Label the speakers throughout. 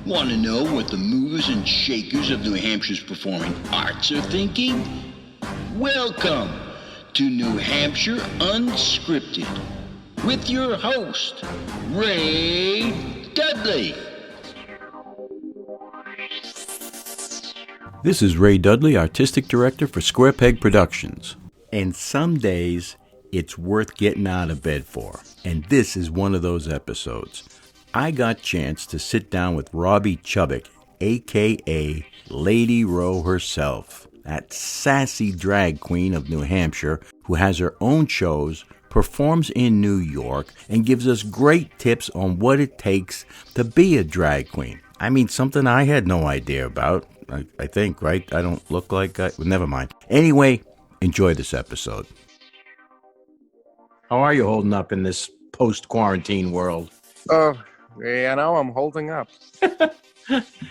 Speaker 1: Want to know what the movers and shakers of New Hampshire's performing arts are thinking? Welcome to New Hampshire Unscripted with your host, Ray Dudley.
Speaker 2: This is Ray Dudley, Artistic Director for Square Peg Productions. And some days, it's worth getting out of bed for. And this is one of those episodes. I got a chance to sit down with Robbie Chubbuck, a.k.a. Lady Row herself, that sassy drag queen of New Hampshire who has her own shows, performs in New York, and gives us great tips on what it takes to be a drag queen. I mean, something I had no idea about, I think, right? I don't look like well, never mind. Anyway, enjoy this episode. How are you holding up in this post-quarantine world?
Speaker 3: Oh, I'm holding up.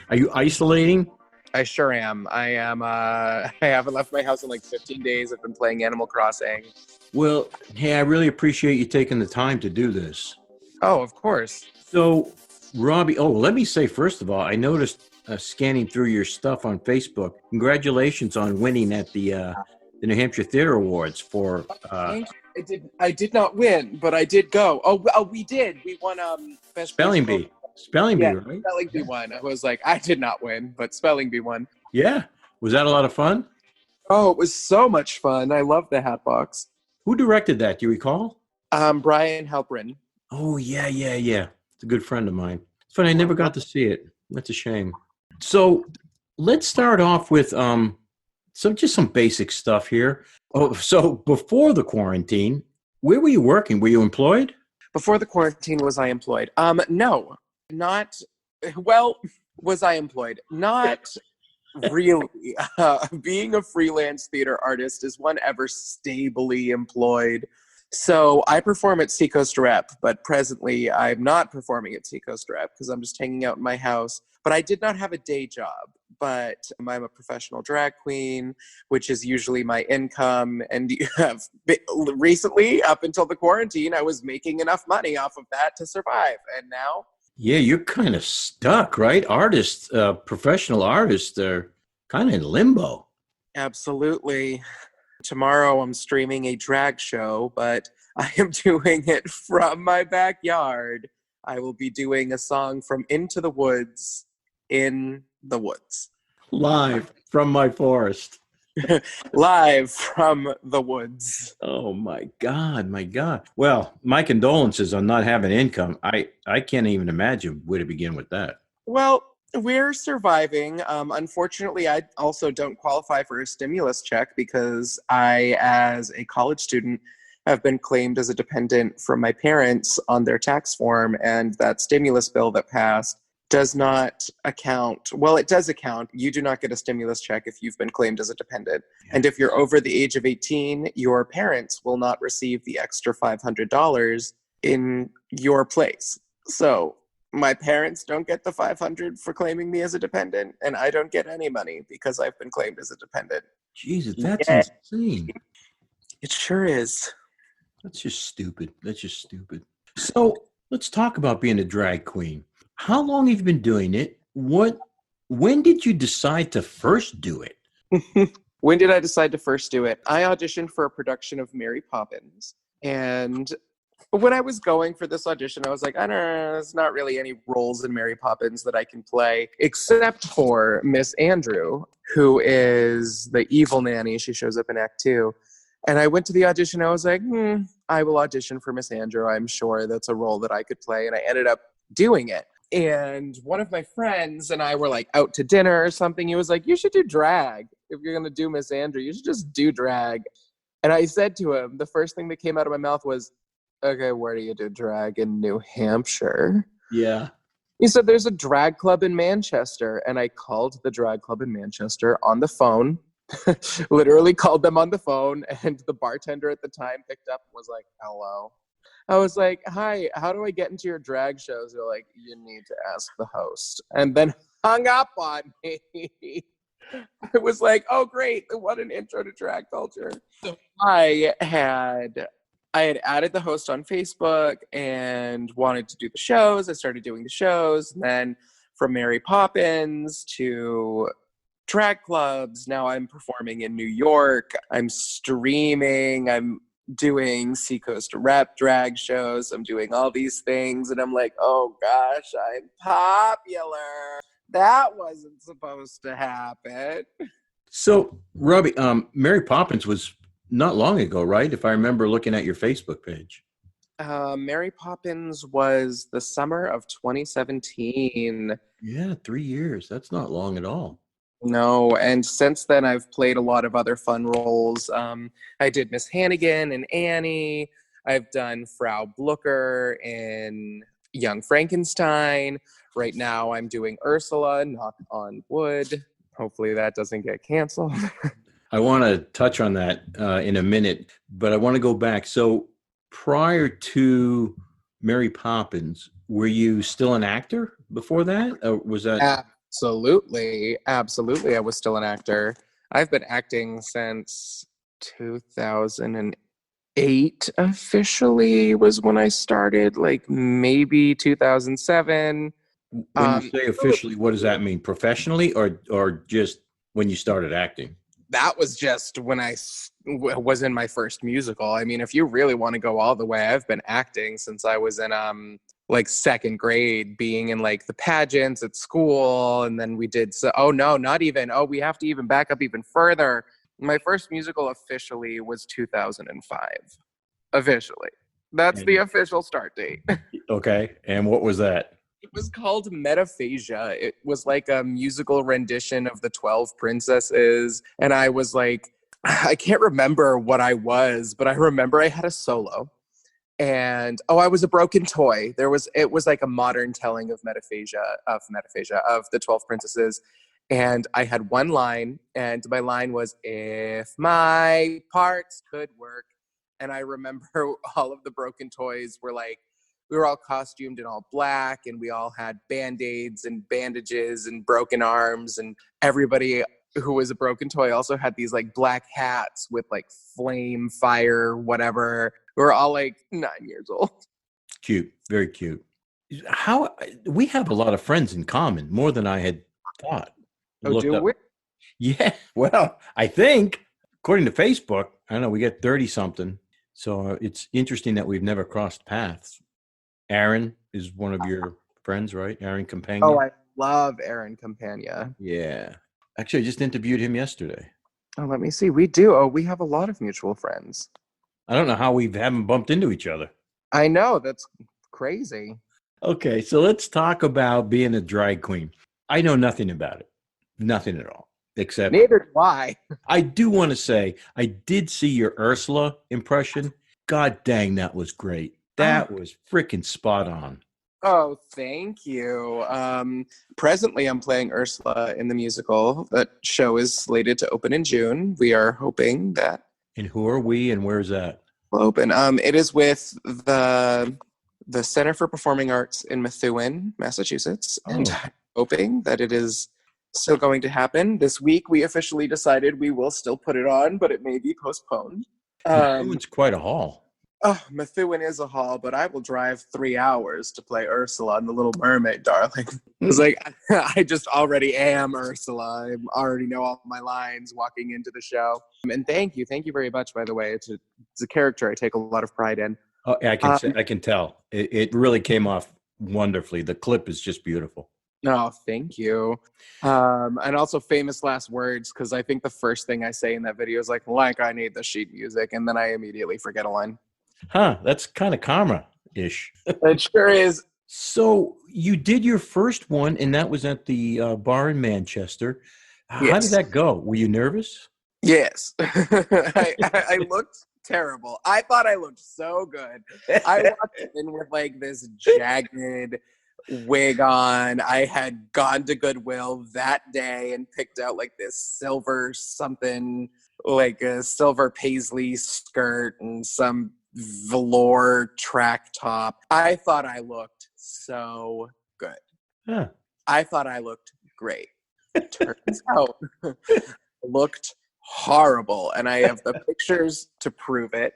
Speaker 2: Are you isolating?
Speaker 3: I sure am. I haven't left my house in like 15 days. I've been playing Animal Crossing.
Speaker 2: Well, hey, I really appreciate you taking the time to do this.
Speaker 3: Oh, of course.
Speaker 2: So, Robbie, let me say, first of all, I noticed scanning through your stuff on Facebook. Congratulations on winning at the New Hampshire Theater Awards for...
Speaker 3: I did not win, but I did go. Oh, we did. We won Best
Speaker 2: Spelling Bee. Spelling Bee, right?
Speaker 3: Spelling Bee won. I was like, I did not win, but Spelling Bee won.
Speaker 2: Yeah. Was that a lot of fun?
Speaker 3: Oh, it was so much fun. I love the Hatbox.
Speaker 2: Who directed that? Do you recall?
Speaker 3: Brian Halperin.
Speaker 2: Oh, yeah. It's a good friend of mine. It's funny, I never got to see it. That's a shame. So let's start off with some basic stuff here. Oh, so before the quarantine, where were you working? Were you employed?
Speaker 3: Before the quarantine, was I employed? No, not. Well, was I employed? Not really. Being a freelance theater artist, is one ever stably employed? So I perform at Seacoast Rep, but presently I'm not performing at Seacoast Rep because I'm just hanging out in my house. But I did not have a day job, but I'm a professional drag queen, which is usually my income. And recently, up until the quarantine, I was making enough money off of that to survive. And now?
Speaker 2: Yeah, you're kind of stuck, right? Artists, professional artists are kind of in limbo.
Speaker 3: Absolutely. Tomorrow I'm streaming a drag show, but I am doing it from my backyard. I will be doing a song from Into the Woods in the woods.
Speaker 2: Live from my forest.
Speaker 3: Live from the woods.
Speaker 2: Oh, my God. Well, my condolences on not having income. I can't even imagine where to begin with that.
Speaker 3: Well, we're surviving. Unfortunately, I also don't qualify for a stimulus check because I, as a college student, have been claimed as a dependent from my parents on their tax form, and that stimulus bill that passed does not account. Well, it does account. You do not get a stimulus check if you've been claimed as a dependent. Yeah. And if you're over the age of 18, your parents will not receive the extra $500 in your place. So my parents don't get the $500 for claiming me as a dependent, and I don't get any money because I've been claimed as a dependent.
Speaker 2: Jesus, that's insane.
Speaker 3: It sure is.
Speaker 2: That's just stupid. So let's talk about being a drag queen. How long have you been doing it? When did you decide to first do it?
Speaker 3: When did I decide to first do it? I auditioned for a production of Mary Poppins, and when I was going for this audition, I was like, I don't know, there's not really any roles in Mary Poppins that I can play, except for Miss Andrew, who is the evil nanny. She shows up in Act 2. And I went to the audition. I was like, I will audition for Miss Andrew. I'm sure that's a role that I could play. And I ended up doing it. And one of my friends and I were like out to dinner or something. He was like, you should do drag. If you're going to do Miss Andrew, you should just do drag. And I said to him, the first thing that came out of my mouth was, okay, where do you do drag? In New Hampshire?
Speaker 2: Yeah.
Speaker 3: He said, there's a drag club in Manchester. And I called the drag club in Manchester on the phone. Literally called them on the phone, and the bartender at the time picked up and was like, hello. I was like, hi, how do I get into your drag shows? They're like, you need to ask the host. And then hung up on me. It was like, oh, great. What an intro to drag culture. So I had added the host on Facebook and wanted to do the shows. I started doing the shows. And then from Mary Poppins to drag clubs. Now I'm performing in New York. I'm streaming. I'm doing Seacoast Rep drag shows. I'm doing all these things. And I'm like, oh gosh, I'm popular. That wasn't supposed to happen.
Speaker 2: So, Robbie, Mary Poppins was not long ago, right? If I remember looking at your Facebook page.
Speaker 3: Mary Poppins was the summer of 2017.
Speaker 2: Yeah, 3 years. That's not long at all.
Speaker 3: No, and since then I've played a lot of other fun roles. I did Miss Hannigan and Annie. I've done Frau Blucher in Young Frankenstein. Right now I'm doing Ursula, knock on wood. Hopefully that doesn't get canceled.
Speaker 2: I want to touch on that in a minute, but I want to go back. So prior to Mary Poppins, were you still an actor before that? Or was that...
Speaker 3: Absolutely. I was still an actor. I've been acting since 2008 officially was when I started, like maybe 2007.
Speaker 2: When you say officially, what does that mean? Professionally or just when you started acting?
Speaker 3: That was just when I was in my first musical. I mean, if you really want to go all the way, I've been acting since I was in like second grade, being in like the pageants at school. And then we did, we have to even back up even further. My first musical officially was 2005. Officially. That's the official start date.
Speaker 2: Okay. And what was that?
Speaker 3: It was called Metaphasia. It was like a musical rendition of the 12 Princesses. And I was like, I can't remember what I was, but I remember I had a solo. And I was a broken toy. It was like a modern telling of Metaphasia of the 12 Princesses. And I had one line, and my line was, if my parts could work. And I remember all of the broken toys were like, we were all costumed in all black, and we all had Band-Aids and bandages and broken arms, and everybody who was a broken toy also had these like black hats with like flame, fire, whatever. We were all like 9 years old.
Speaker 2: Cute. Very cute. We have a lot of friends in common, more than I had thought.
Speaker 3: Oh, do we?
Speaker 2: Yeah. Well, I think, according to Facebook, I don't know, we get 30 something. So it's interesting that we've never crossed paths. Aaron is one of your friends, right? Aaron Campagna.
Speaker 3: Oh, I love Aaron Campagna.
Speaker 2: Yeah. Actually, I just interviewed him yesterday.
Speaker 3: Oh, let me see. We do. Oh, we have a lot of mutual friends.
Speaker 2: I don't know how we haven't bumped into each other.
Speaker 3: I know. That's crazy.
Speaker 2: Okay, so let's talk about being a drag queen. I know nothing about it. Nothing at all. Except
Speaker 3: neither do I.
Speaker 2: I do want to say I did see your Ursula impression. God dang, that was great. That was freaking spot on.
Speaker 3: Oh, thank you. Presently, I'm playing Ursula in the musical. That show is slated to open in June. We are hoping that.
Speaker 2: And who are we, and where's that?
Speaker 3: Will open. It is with the Center for Performing Arts in Methuen, Massachusetts, and I'm hoping that it is still going to happen. This week, we officially decided we will still put it on, but it may be postponed.
Speaker 2: It's quite a haul.
Speaker 3: Oh, Methuen is a haul, but I will drive 3 hours to play Ursula in The Little Mermaid, darling. It's like, I just already am Ursula. I already know all my lines walking into the show. And thank you very much, by the way. It's a character I take a lot of pride in.
Speaker 2: Oh, I can tell. It really came off wonderfully. The clip is just beautiful.
Speaker 3: Oh, thank you. And also famous last words, because I think the first thing I say in that video is like I need the sheet music, and then I immediately forget a line.
Speaker 2: Huh, that's kind of karma-ish.
Speaker 3: It sure is.
Speaker 2: So you did your first one, and that was at the bar in Manchester. How
Speaker 3: Yes.
Speaker 2: did that go? Were you nervous?
Speaker 3: Yes. I looked terrible. I thought I looked so good. I walked in with like this jagged wig on. I had gone to Goodwill that day and picked out like this silver something, like a silver paisley skirt and some velour track top. I thought I looked so good.
Speaker 2: Huh.
Speaker 3: I thought I looked great. Turns out I looked horrible, and I have the pictures to prove it.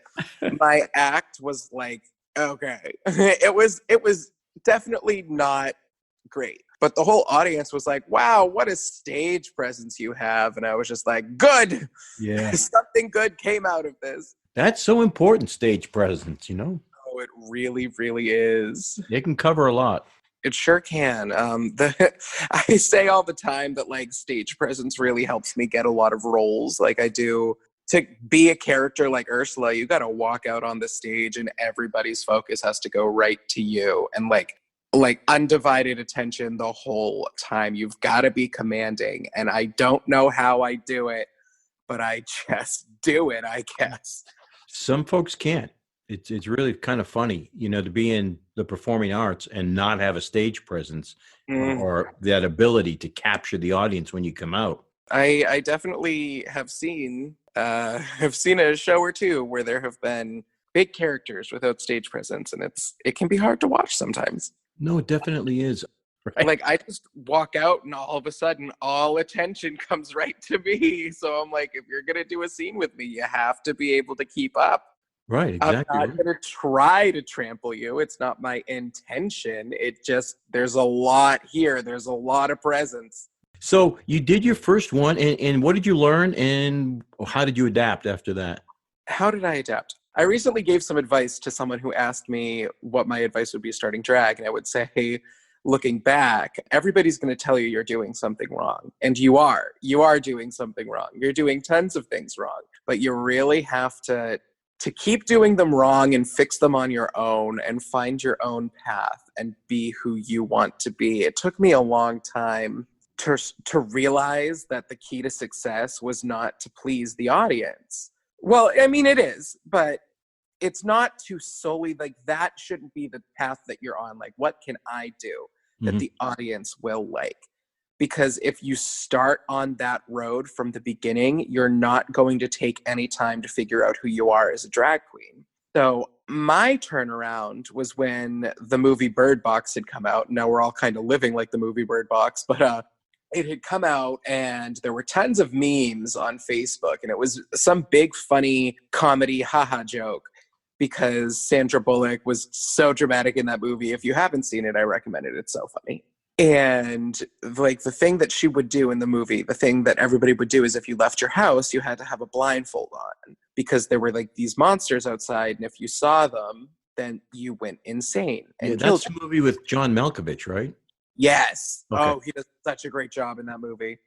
Speaker 3: My act was like, okay. It was definitely not great. But the whole audience was like, wow, what a stage presence you have. And I was just like, good.
Speaker 2: Yeah.
Speaker 3: Something good came out of this.
Speaker 2: That's so important, stage presence, you know?
Speaker 3: Oh, it really, really is.
Speaker 2: It can cover a lot.
Speaker 3: It sure can. I say all the time that like stage presence really helps me get a lot of roles. Like I do, to be a character like Ursula, you got to walk out on the stage and everybody's focus has to go right to you and like undivided attention the whole time. You've got to be commanding, and I don't know how I do it, but I just do it, I guess.
Speaker 2: Some folks can't. It's really kind of funny, you know, to be in the performing arts and not have a stage presence or that ability to capture the audience when you come out.
Speaker 3: I definitely have seen a show or two where there have been big characters without stage presence, and it can be hard to watch sometimes.
Speaker 2: No, it definitely is. Right?
Speaker 3: Like I just walk out and all of a sudden all attention comes right to me. So I'm like, if you're going to do a scene with me, you have to be able to keep up.
Speaker 2: Right, exactly.
Speaker 3: I'm not going to try to trample you. It's not my intention. It just, there's a lot here. There's a lot of presence.
Speaker 2: So you did your first one, and what did you learn, and how did you adapt after that?
Speaker 3: How did I adapt? I recently gave some advice to someone who asked me what my advice would be starting drag, and I would say, looking back, everybody's going to tell you you're doing something wrong. And you are doing something wrong. You're doing tons of things wrong, but you really have to keep doing them wrong and fix them on your own and find your own path and be who you want to be. It took me a long time to realize that the key to success was not to please the audience. Well, I mean, it is, but it's not to solely, like, that shouldn't be the path that you're on. Like, what can I do that the audience will like? Because if you start on that road from the beginning, you're not going to take any time to figure out who you are as a drag queen. So my turnaround was when the movie Bird Box had come out. Now we're all kind of living like the movie Bird Box, but it had come out and there were tons of memes on Facebook, and it was some big funny comedy haha joke because Sandra Bullock was so dramatic in that movie. If you haven't seen it, I recommend it. It's so funny. And like the thing that she would do in the movie, the thing that everybody would do is if you left your house, you had to have a blindfold on because there were like these monsters outside. And if you saw them, then you went insane. And
Speaker 2: that's the movie with John Malkovich, right?
Speaker 3: Yes.
Speaker 2: Okay.
Speaker 3: Oh, he does such a great job in that movie.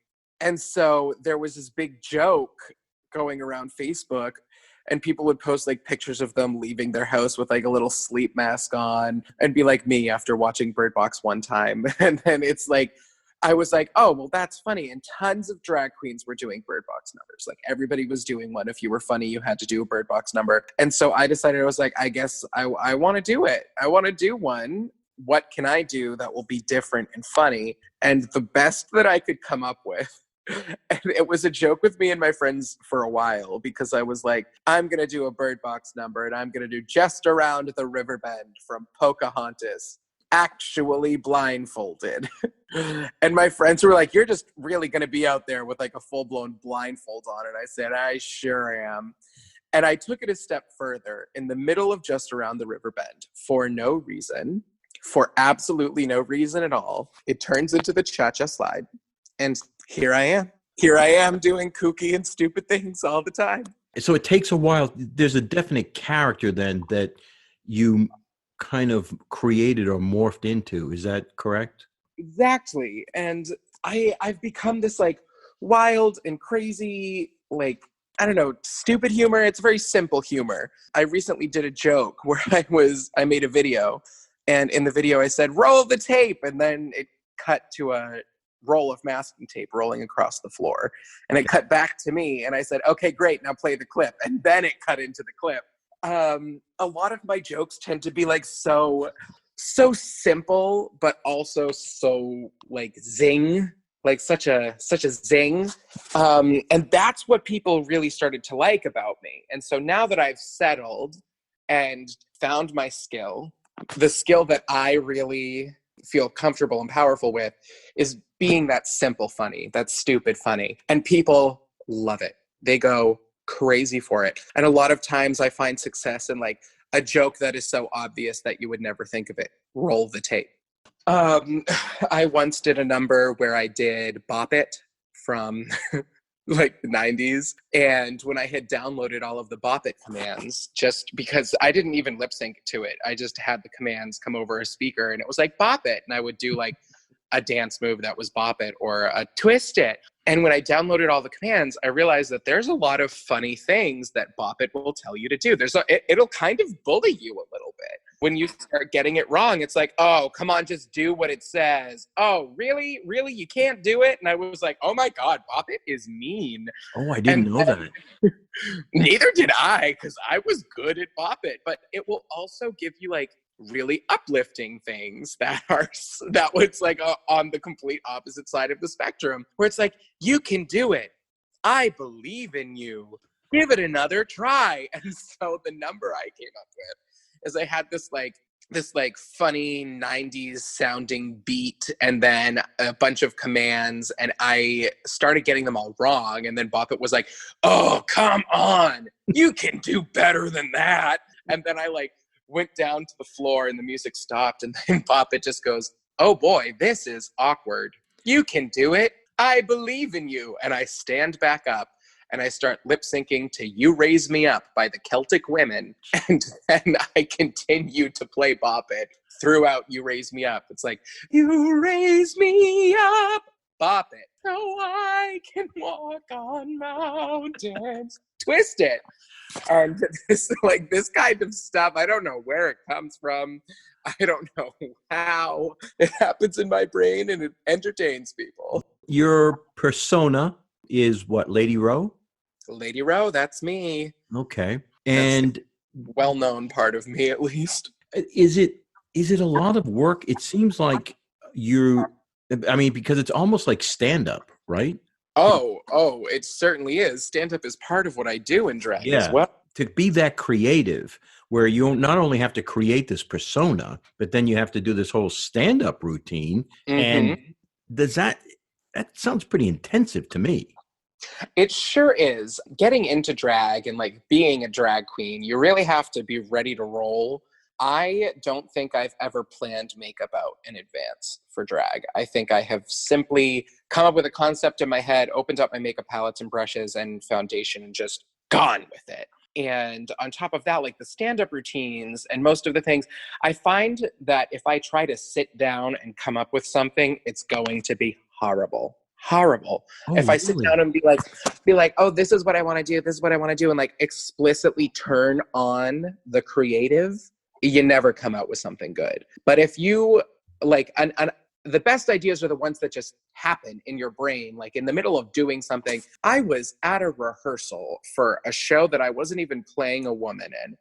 Speaker 3: And so there was this big joke going around Facebook, and people would post like pictures of them leaving their house with like a little sleep mask on and be like me after watching Bird Box one time. And then it's like, I was like, oh, well, that's funny. And tons of drag queens were doing Bird Box numbers. Like everybody was doing one. If you were funny, you had to do a Bird Box number. And so I decided, I was like, I guess I want to do it. I want to do one. What can I do that will be different and funny? And the best that I could come up with, and it was a joke with me and my friends for a while, because I was like, I'm going to do a Bird Box number and I'm going to do Just Around the River Bend from Pocahontas, actually blindfolded. And my friends were like, you're just really going to be out there with like a full-blown blindfold on. And I said, I sure am. And I took it a step further. In the middle of Just Around the River Bend, for no reason, for absolutely no reason at all, it turns into the cha-cha slide. And here I am. Here I am doing kooky and stupid things all the time.
Speaker 2: So it takes a while. There's a definite character then that you kind of created or morphed into. Is that correct?
Speaker 3: Exactly. And I've become this like wild and crazy, like, I don't know, stupid humor. It's very simple humor. I recently did a joke where I made a video, and in the video I said, roll the tape. And then it cut to a roll of masking tape rolling across the floor. And it cut back to me. And I said, okay, great. Now play the clip. And then it cut into the clip. A lot of my jokes tend to be like so simple, but also so like zing, like such a zing. And that's what people really started to like about me. And so now that I've settled and found my skill, the skill that I really feel comfortable and powerful with is being that simple funny, that stupid funny. And people love it. They go crazy for it. And a lot of times I find success in like a joke that is so obvious that you would never think of it. Roll the tape. I once did a number where I did Bop It from like the 90s. And when I had downloaded all of the Bop It commands, just because I didn't even lip sync to it, I just had the commands come over a speaker and it was like Bop It. And I would do like a dance move that was Bop It or a Twist It. And when I downloaded all the commands, I realized that there's a lot of funny things that Bop It will tell you to do. It'll kind of bully you a little bit. When you start getting it wrong, it's like, oh, come on, just do what it says. Oh, really? Really? You can't do it? And I was like, oh my God, Bop It is mean.
Speaker 2: Oh, I didn't know that.
Speaker 3: Neither did I, because I was good at Bop It. But it will also give you like really uplifting things that was like on the complete opposite side of the spectrum, where it's like, you can do it. I believe in you. Give it another try. And so the number I came up with is I had this funny 90s sounding beat and then a bunch of commands, and I started getting them all wrong. And then Bop It was like, oh, come on, you can do better than that. And then I like went down to the floor and the music stopped, and then Bop It just goes, oh boy, this is awkward. You can do it. I believe in you. And I stand back up and I start lip syncing to You Raise Me Up by the Celtic Women. And then I continue to play Bop It throughout You Raise Me Up. It's like, you raise me up, Bop It, so I can walk on mountains. Twist It. And this kind of stuff, I don't know where it comes from. I don't know how it happens in my brain, and it entertains people.
Speaker 2: Your persona is what, Lady Row?
Speaker 3: Lady Row, that's me.
Speaker 2: Okay. And
Speaker 3: well-known part of me, at least.
Speaker 2: Is it a lot of work? It seems like because it's almost like stand-up, right?
Speaker 3: Oh, it certainly is. Stand-up is part of what I do in drag as well.
Speaker 2: To be that creative, where you not only have to create this persona, but then you have to do this whole stand-up routine.
Speaker 3: Mm-hmm.
Speaker 2: And that sounds pretty intensive to me.
Speaker 3: It sure is. Getting into drag and like being a drag queen, you really have to be ready to roll. I don't think I've ever planned makeup out in advance for drag. I think I have simply come up with a concept in my head, opened up my makeup palettes and brushes and foundation, and just gone with it. And on top of that, like the stand-up routines and most of the things, I find that if I try to sit down and come up with something, it's going to be horrible. Oh, if I sit down and be like, oh, this is what I want to do, this is what I want to do, and like explicitly turn on the creative, you never come out with something good. But if you like, the best ideas are the ones that just happen in your brain, like in the middle of doing something. I was at a rehearsal for a show that I wasn't even playing a woman in.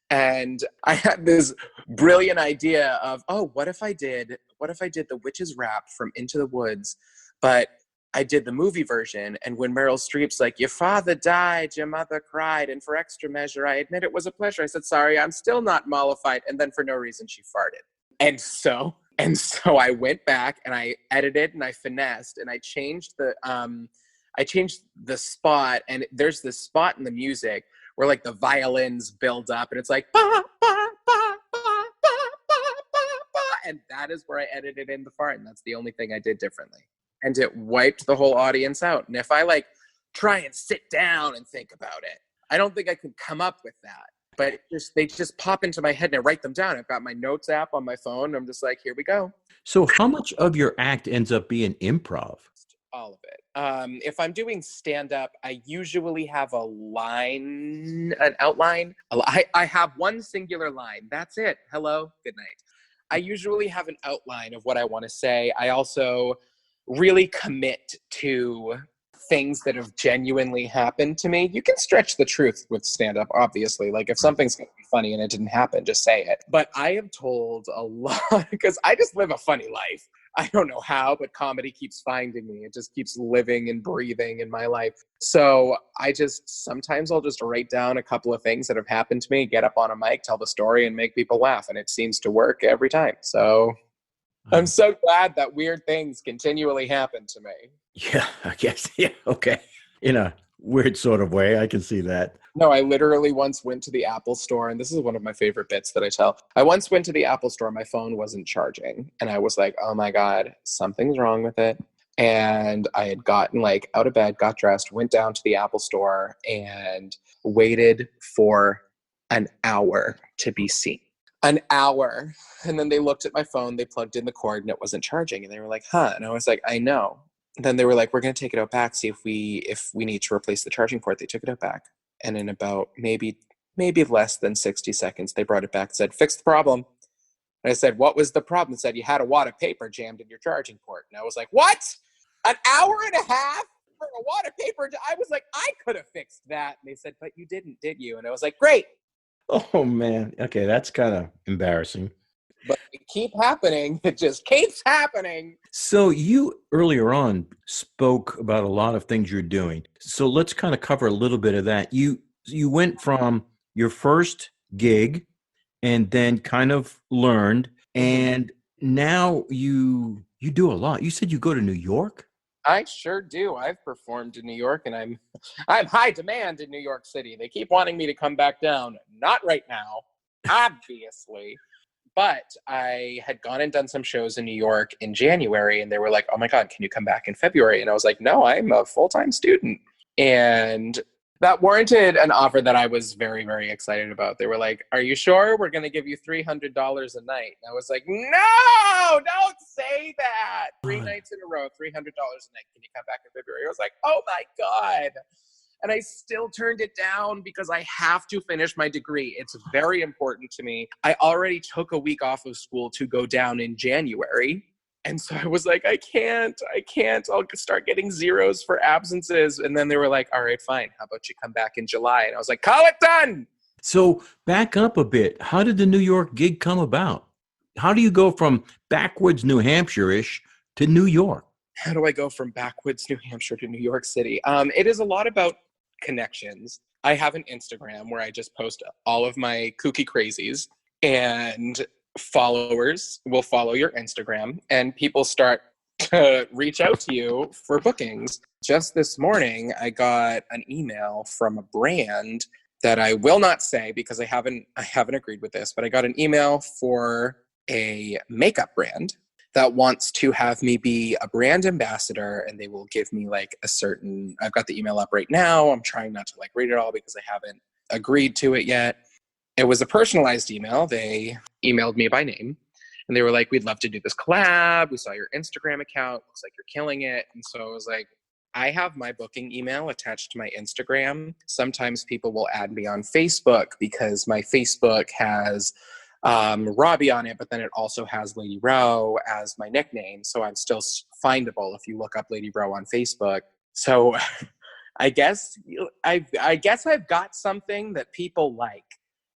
Speaker 3: And I had this brilliant idea of, oh, what if I did the witch's rap from Into the Woods, but I did the movie version, and when Meryl Streep's like, your father died, your mother cried, and for extra measure, I admit it was a pleasure. I said, sorry, I'm still not mollified. And then for no reason, she farted. And so I went back and I edited and I finessed and I changed the spot. And there's this spot in the music where like the violins build up and it's like, ba, ba, ba, ba, ba, ba, ba, ba. And that is where I edited in the fart. And that's the only thing I did differently. And it wiped the whole audience out. And if I like try and sit down and think about it, I don't think I could come up with that. But they just pop into my head and I write them down. I've got my notes app on my phone. I'm just like, here we go.
Speaker 2: So how much of your act ends up being improv?
Speaker 3: All of it. If I'm doing stand-up, I usually have an outline. I have one singular line. That's it. Hello, good night. I usually have an outline of what I want to say. I also really commit to things that have genuinely happened to me. You can stretch the truth with stand-up, obviously. Like if something's going to be funny and it didn't happen, just say it. But I have told a lot because I just live a funny life. I don't know how, but comedy keeps finding me. It just keeps living and breathing in my life. So sometimes I'll just write down a couple of things that have happened to me, get up on a mic, tell the story, and make people laugh. And it seems to work every time. So I'm so glad that weird things continually happen to me.
Speaker 2: Yeah, I guess. Yeah, okay. In a weird sort of way. I can see that.
Speaker 3: No, I literally once went to the Apple store, and this is one of my favorite bits that I tell. I once went to the Apple store, my phone wasn't charging, and I was like, oh my God, something's wrong with it. And I had gotten like out of bed, got dressed, went down to the Apple store, and waited for an hour to be seen. An hour. And then they looked at my phone, they plugged in the cord, and it wasn't charging. And they were like, huh? And I was like, I know. And then they were like, we're going to take it out back, see if we need to replace the charging port. They took it out back. And in about maybe less than 60 seconds, they brought it back and said, fix the problem. And I said, what was the problem? It said, you had a wad of paper jammed in your charging port. And I was like, what? An hour and a half for a wad of paper? I was like, I could have fixed that. And they said, but you didn't, did you? And I was like, great.
Speaker 2: Oh, man. Okay, that's kind of embarrassing.
Speaker 3: But it keeps happening. It just keeps happening.
Speaker 2: So you earlier on spoke about a lot of things you're doing. So let's kind of cover a little bit of that. You went from your first gig and then kind of learned, and now you do a lot. You said you go to New York?
Speaker 3: I sure do. I've performed in New York, and I'm high demand in New York City. They keep wanting me to come back down. Not right now, obviously. But I had gone and done some shows in New York in January, and they were like, oh my God, can you come back in February? And I was like, no, I'm a full-time student. And that warranted an offer that I was very, very excited about. They were like, are you sure? We're going to give you $300 a night. And I was like, no, don't say that. 3 nights in a row, $300 a night. Can you come back in February? I was like, oh my God. And I still turned it down because I have to finish my degree. It's very important to me. I already took a week off of school to go down in January. And so I was like, I can't. I'll start getting zeros for absences. And then they were like, all right, fine. How about you come back in July? And I was like, call it done.
Speaker 2: So back up a bit. How did the New York gig come about? How do you go from backwoods New Hampshire-ish to New York?
Speaker 3: How do I go from backwoods New Hampshire to New York City? It is a lot about connections. I have an Instagram where I just post all of my kooky crazies, and followers will follow your Instagram, and people start to reach out to you for bookings. Just this morning, I got an email from a brand that I will not say because I haven't agreed with this, but I got an email for a makeup brand that wants to have me be a brand ambassador, and they will give me like I've got the email up right now. I'm trying not to like read it all because I haven't agreed to it yet. It was a personalized email. They emailed me by name, and they were like, we'd love to do this collab. We saw your Instagram account. Looks like you're killing it. And so I was like, I have my booking email attached to my Instagram. Sometimes people will add me on Facebook because my Facebook has Robbie on it, but then it also has Lady Row as my nickname. So I'm still findable if you look up Lady Row on Facebook. So I guess I've got something that people like.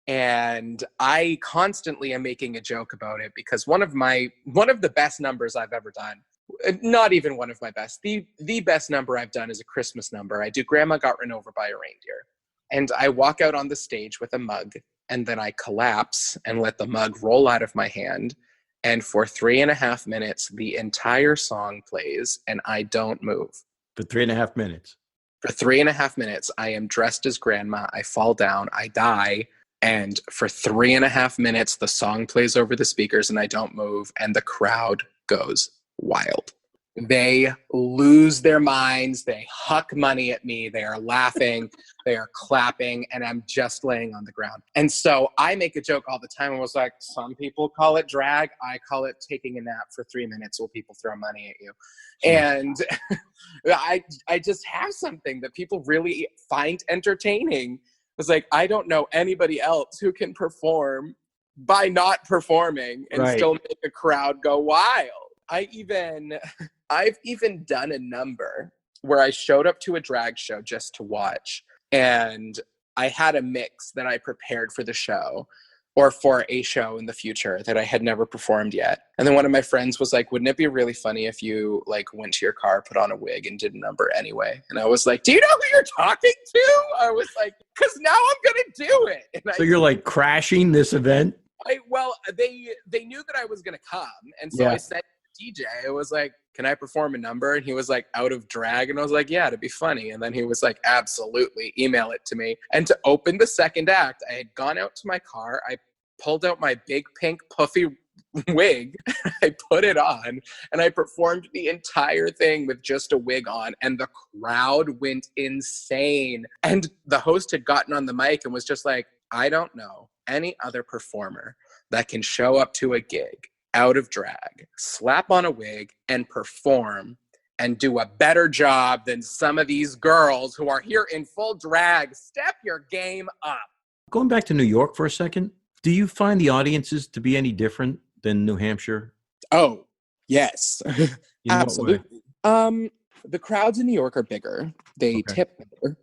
Speaker 3: And I constantly am making a joke about it because one of the best numbers I've ever done, not even one of my best, the best number I've done is a Christmas number. I do Grandma Got Run Over by a Reindeer. And I walk out on the stage with a mug, and then I collapse and let the mug roll out of my hand. And for 3.5 minutes, the entire song plays, and I don't move.
Speaker 2: For 3.5 minutes?
Speaker 3: For 3.5 minutes, I am dressed as Grandma. I fall down. I die. And for 3.5 minutes, the song plays over the speakers, and I don't move. And the crowd goes wild. They lose their minds. They huck money at me. They are laughing. They are clapping. And I'm just laying on the ground. And so I make a joke all the time. I was like, some people call it drag. I call it taking a nap for 3 minutes while people throw money at you. And I just have something that people really find entertaining. It's like, I don't know anybody else who can perform by not performing and still make a crowd go wild. I've even done a number where I showed up to a drag show just to watch, and I had a mix that I prepared for the show or for a show in the future that I had never performed yet. And then one of my friends was like, wouldn't it be really funny if you like went to your car, put on a wig, and did a number anyway? And I was like, do you know who you're talking to? I was like, because now I'm going to do it. And
Speaker 2: you're like crashing this event?
Speaker 3: They knew that I was going to come. And so I said, DJ, it was like, can I perform a number? And he was like, out of drag. And I was like, yeah, it'd be funny. And then he was like, absolutely, email it to me. And to open the second act, I had gone out to my car. I pulled out my big pink puffy wig. I put it on and I performed the entire thing with just a wig on, and the crowd went insane. And the host had gotten on the mic and was just like, I don't know any other performer that can show up to a gig out of drag, slap on a wig, and perform and do a better job than some of these girls who are here in full drag. Step your game up.
Speaker 2: Going back to New York for a second, do you find the audiences to be any different than New Hampshire?
Speaker 3: Oh, yes.
Speaker 2: In
Speaker 3: Absolutely. The crowds in New York are bigger. They tip better.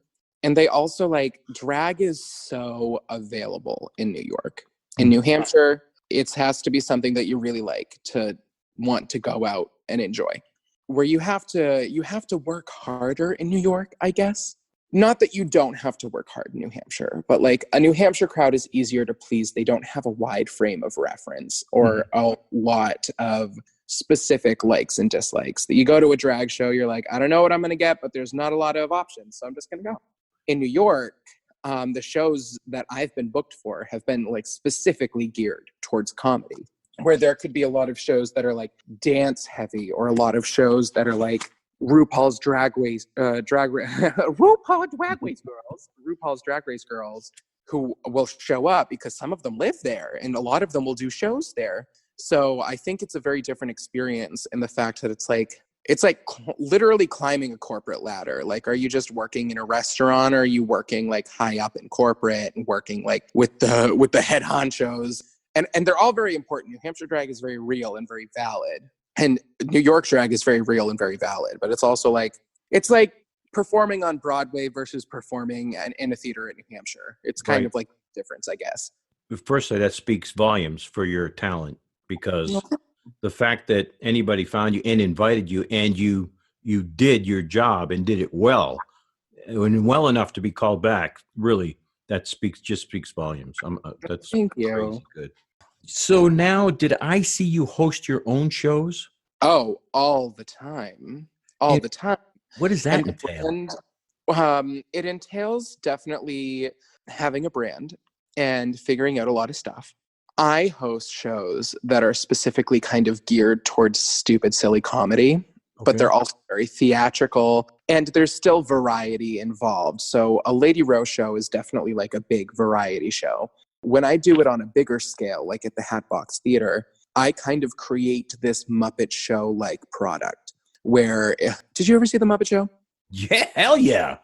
Speaker 3: And they also, like, drag is so available in New York. In New Hampshire, it has to be something that you really like to want to go out and enjoy. Where you have to work harder in New York, I guess. Not that you don't have to work hard in New Hampshire, but like a New Hampshire crowd is easier to please. They don't have a wide frame of reference or a lot of specific likes and dislikes. That you go to a drag show, you're like, I don't know what I'm going to get, but there's not a lot of options, so I'm just going to go. In New York, the shows that I've been booked for have been like specifically geared towards comedy, where there could be a lot of shows that are like dance heavy, or a lot of shows that are like RuPaul's Drag Race girls who will show up because some of them live there and a lot of them will do shows there. So I think it's a very different experience in the fact that it's like literally climbing a corporate ladder. Like, are you just working in a restaurant, or are you working like high up in corporate and working like with the head honchos? And they're all very important. New Hampshire drag is very real and very valid. And New York drag is very real and very valid, but it's also like, it's like performing on Broadway versus performing in a theater in New Hampshire. It's kind of like difference, I guess.
Speaker 2: Firstly, that speaks volumes for your talent, because the fact that anybody found you and invited you, and you did your job and did it well, and well enough to be called back, really, that speaks volumes. That's
Speaker 3: Thank you.
Speaker 2: Crazy good. So now, did I see you host your own shows?
Speaker 3: Oh, all the time. All the time.
Speaker 2: What does that entail?
Speaker 3: And it entails definitely having a brand and figuring out a lot of stuff. I host shows that are specifically kind of geared towards stupid, silly comedy, but they're also very theatrical, and there's still variety involved. So a Lady Row show is definitely like a big variety show. When I do it on a bigger scale, like at the Hatbox Theater, I kind of create this Muppet Show-like product where... Did you ever see The Muppet Show?
Speaker 2: Yeah, hell yeah.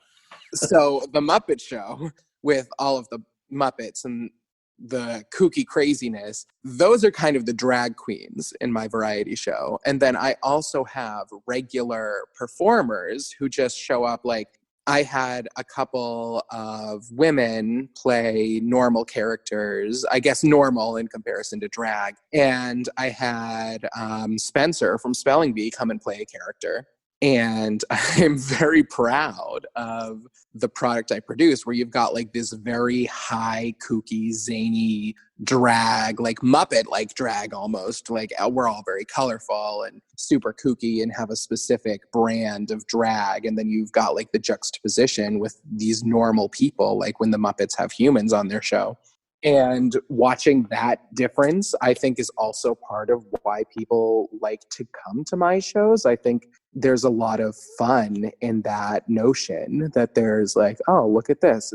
Speaker 3: So The Muppet Show, with all of the Muppets and the kooky craziness, those are kind of the drag queens in my variety show. And then I also have regular performers who just show up. Like, I had a couple of women play normal characters, I guess normal in comparison to drag. And I had Spencer from Spelling Bee come and play a character. And I'm very proud of the product I produce, where you've got like this very high, kooky, zany drag, like Muppet-like drag almost. Like, we're all very colorful and super kooky and have a specific brand of drag. And then you've got like the juxtaposition with these normal people, like when the Muppets have humans on their show. And watching that difference, I think, is also part of why people like to come to my shows. I think there's a lot of fun in that notion that there's like, oh, look at this.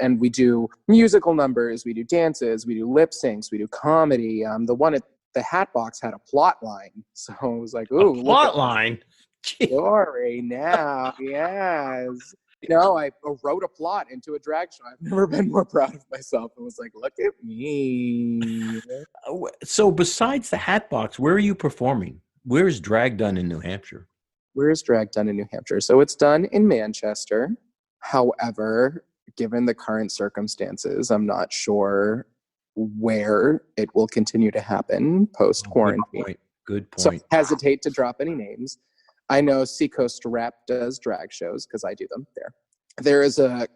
Speaker 3: And we do musical numbers, we do dances, we do lip syncs, we do comedy. The one at the Hatbox had a plot line. So I was like, ooh,
Speaker 2: a plot line?
Speaker 3: Story now, yes. You know, I wrote a plot into a drag show. I've never been more proud of myself. I was like, look at me.
Speaker 2: So besides the Hatbox, where are you performing? Where is drag done in New Hampshire?
Speaker 3: Where is drag done in New Hampshire? So it's done in Manchester. However, given the current circumstances, I'm not sure where it will continue to happen post-quarantine.
Speaker 2: Good point.
Speaker 3: So I hesitate to drop any names. I know Seacoast Rep does drag shows because I do them there. There is a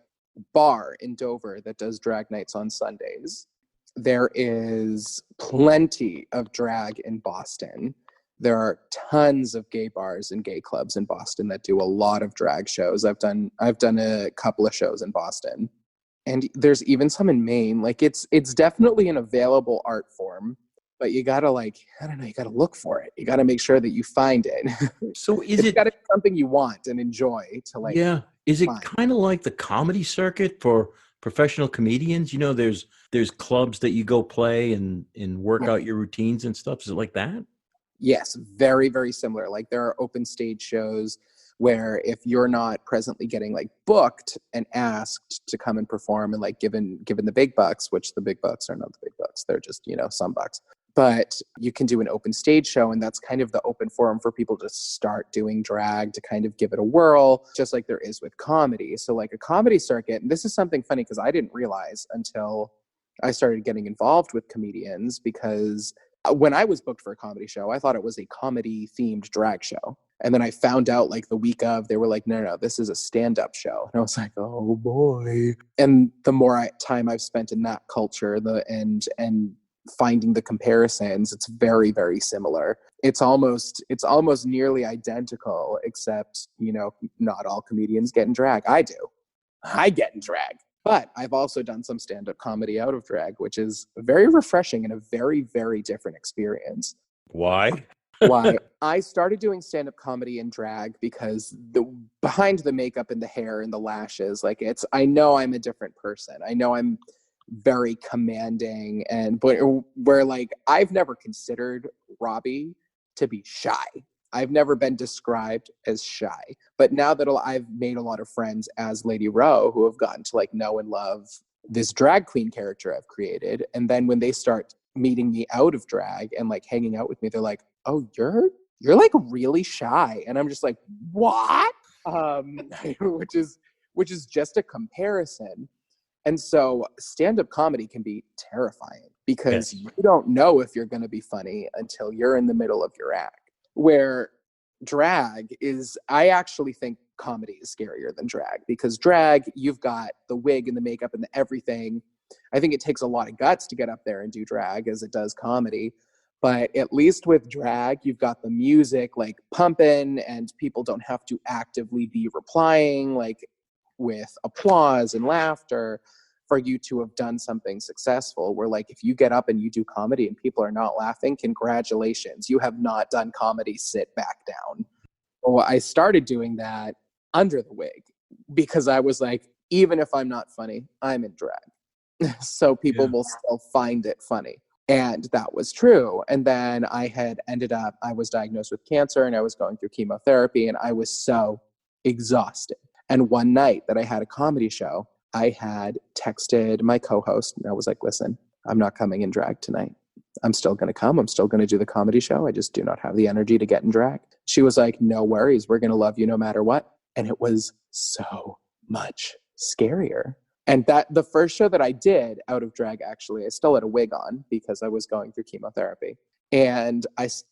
Speaker 3: bar in Dover that does drag nights on Sundays. There is plenty of drag in Boston. There are tons of gay bars and gay clubs in Boston that do a lot of drag shows. I've done a couple of shows in Boston, and there's even some in Maine. Like it's definitely an available art form, but you gotta you gotta look for it. You gotta make sure that you find it.
Speaker 2: So is
Speaker 3: It's
Speaker 2: it?
Speaker 3: gotta be something you want and enjoy to like.
Speaker 2: Yeah. Is it
Speaker 3: Find.
Speaker 2: kind of like the comedy circuit for professional comedians? You know, there's clubs that you go play and work out your routines and stuff. Is it like that?
Speaker 3: Yes, very, very similar. Like there are open stage shows where if you're not presently getting like booked and asked to come and perform and like given the big bucks, which the big bucks are not the big bucks, they're just, some bucks. But you can do an open stage show, and that's kind of the open forum for people to start doing drag, to kind of give it a whirl, just like there is with comedy. So like a comedy circuit, and this is something funny because I didn't realize until I started getting involved with comedians, because when I was booked for a comedy show, I thought it was a comedy themed drag show. And then I found out like the week of, they were like, no, this is a stand-up show. And I was like, oh boy. And the more time I've spent in that culture, and finding the comparisons, it's very, very similar. It's almost nearly identical, except, not all comedians get in drag. I do. I get in drag. But I've also done some stand-up comedy out of drag, which is very refreshing and a very, very different experience.
Speaker 2: Why?
Speaker 3: Why? I started doing stand-up comedy in drag because behind the makeup and the hair and the lashes, I know I'm a different person. I know I'm very commanding, but where like I've never considered Robbie to be shy. I've never been described as shy, but now that I've made a lot of friends as Lady Rowe who have gotten to like know and love this drag queen character I've created, and then when they start meeting me out of drag and like hanging out with me, they're like, "Oh, you're like really shy," and I'm just like, "What?" Which is just a comparison. And so stand-up comedy can be terrifying because you don't know if you're going to be funny until you're in the middle of your act. Where drag is, I actually think comedy is scarier than drag, because drag, you've got the wig and the makeup and the everything. I think it takes a lot of guts to get up there and do drag as it does comedy. But at least with drag, you've got the music like pumping, and people don't have to actively be replying like with applause and laughter for you to have done something successful. Where like if you get up and you do comedy and people are not laughing, congratulations, you have not done comedy, sit back down. Well, I started doing that under the wig because I was like, even if I'm not funny, I'm in drag. So people will still find it funny. And that was true. And then I was diagnosed with cancer, and I was going through chemotherapy, and I was so exhausted. And one night that I had a comedy show, I had texted my co-host, and I was like, listen, I'm not coming in drag tonight. I'm still going to come. I'm still going to do the comedy show. I just do not have the energy to get in drag. She was like, no worries. We're going to love you no matter what. And it was so much scarier. And that the first show that I did out of drag, actually, I still had a wig on because I was going through chemotherapy. And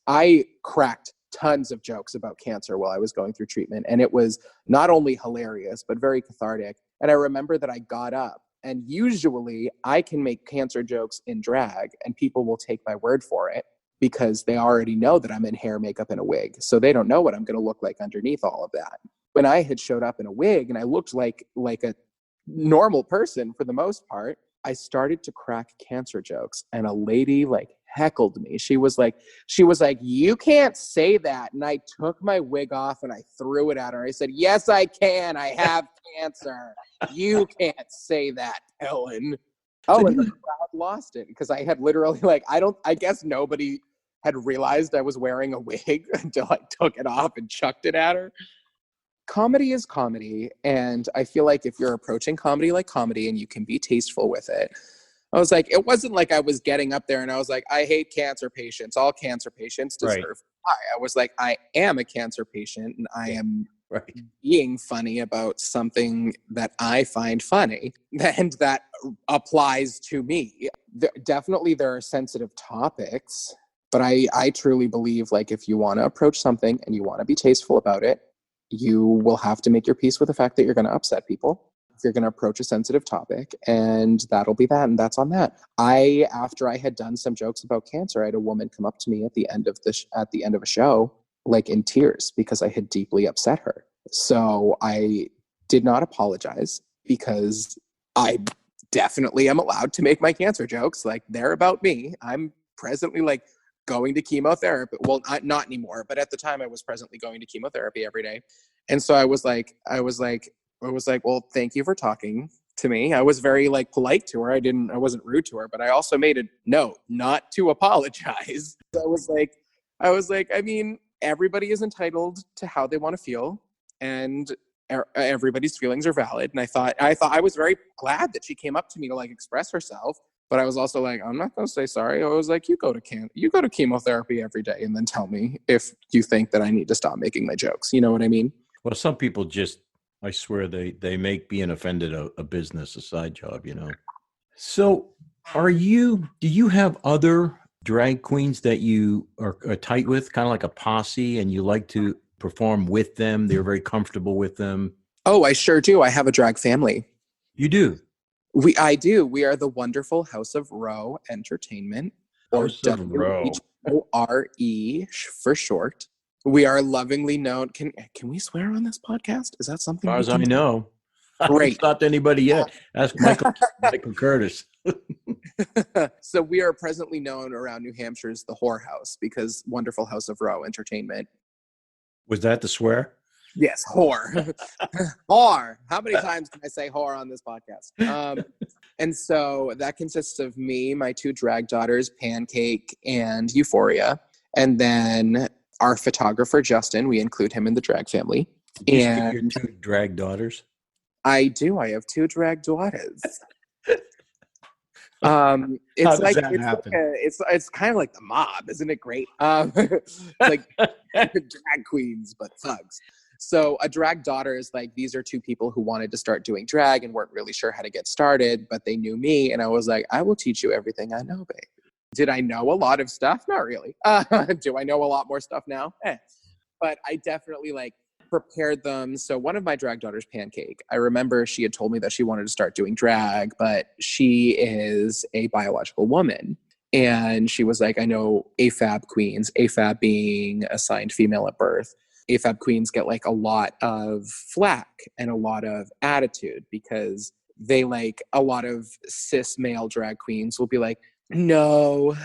Speaker 3: I cracked tons of jokes about cancer while I was going through treatment. And it was not only hilarious, but very cathartic. And I remember that I got up, and usually I can make cancer jokes in drag and people will take my word for it because they already know that I'm in hair, makeup, and a wig. So they don't know what I'm going to look like underneath all of that. When I had showed up in a wig and I looked like a normal person for the most part, I started to crack cancer jokes, and a lady like heckled me. She was like, you can't say that. And I took my wig off and I threw it at her. I said, yes, I can. I have cancer. You can't say that, Ellen. Oh, and the crowd lost it because I had literally I guess nobody had realized I was wearing a wig until I took it off and chucked it at her. Comedy is comedy, and I feel like if you're approaching comedy like comedy and you can be tasteful with it, I was like, it wasn't like I was getting up there and I was like, I hate cancer patients. All cancer patients deserve to die. I was like, I am a cancer patient, and I am being funny about something that I find funny and that applies to me. Definitely there are sensitive topics, but I truly believe like if you want to approach something and you want to be tasteful about it, you will have to make your peace with the fact that you're going to upset people. you're going to approach a sensitive topic, and that'll be that, and that's on that. After I had done some jokes about cancer, I had a woman come up to me at the end of a show, like in tears, because I had deeply upset her. So I did not apologize, because I definitely am allowed to make my cancer jokes. Like, they're about me. I'm presently like going to chemotherapy. Well, not anymore, but at the time I was presently going to chemotherapy every day. And so I was like, well, thank you for talking to me. I was very like polite to her. I wasn't rude to her, but I also made a note not to apologize. I was like, I mean, everybody is entitled to how they want to feel, and everybody's feelings are valid. And I was very glad that she came up to me to like express herself. But I was also like, I'm not going to say sorry. I was like, you go to chemotherapy every day, and then tell me if you think that I need to stop making my jokes. You know what I mean?
Speaker 2: Well, some people just, I swear, they make being offended a business, a side job, you know. So do you have other drag queens that you are tight with, kind of like a posse, and you like to perform with them? They're very comfortable with them.
Speaker 3: Oh, I sure do. I have a drag family.
Speaker 2: You do?
Speaker 3: I do. We are the wonderful House of Row Entertainment, or
Speaker 2: House of Row.
Speaker 3: WHORE for short. We are lovingly known. Can we swear on this podcast? Is that something?
Speaker 2: As far as I know. I haven't
Speaker 3: Great.
Speaker 2: stopped anybody yet. Ask Michael Curtis.
Speaker 3: So we are presently known around New Hampshire as the Whore House, because wonderful House of Row Entertainment.
Speaker 2: Was that the swear?
Speaker 3: Yes, whore. Whore. How many times can I say whore on this podcast? And so that consists of me, my two drag daughters, Pancake and Euphoria. And then our photographer, Justin, we include him in the drag family.
Speaker 2: And your two drag daughters?
Speaker 3: I do. I have two drag daughters. It's kind of like the mob, isn't it great? Like drag queens, but thugs. So a drag daughter is like, these are two people who wanted to start doing drag and weren't really sure how to get started, but they knew me, and I was like, I will teach you everything I know, babe. Did I know a lot of stuff? Not really. Do I know a lot more stuff now? But I definitely like prepared them. So one of my drag daughters, Pancake, I remember she had told me that she wanted to start doing drag, but she is a biological woman. And she was like, I know AFAB queens, AFAB being assigned female at birth. AFAB queens get like a lot of flack and a lot of attitude, because they like, a lot of cis male drag queens will be like, no,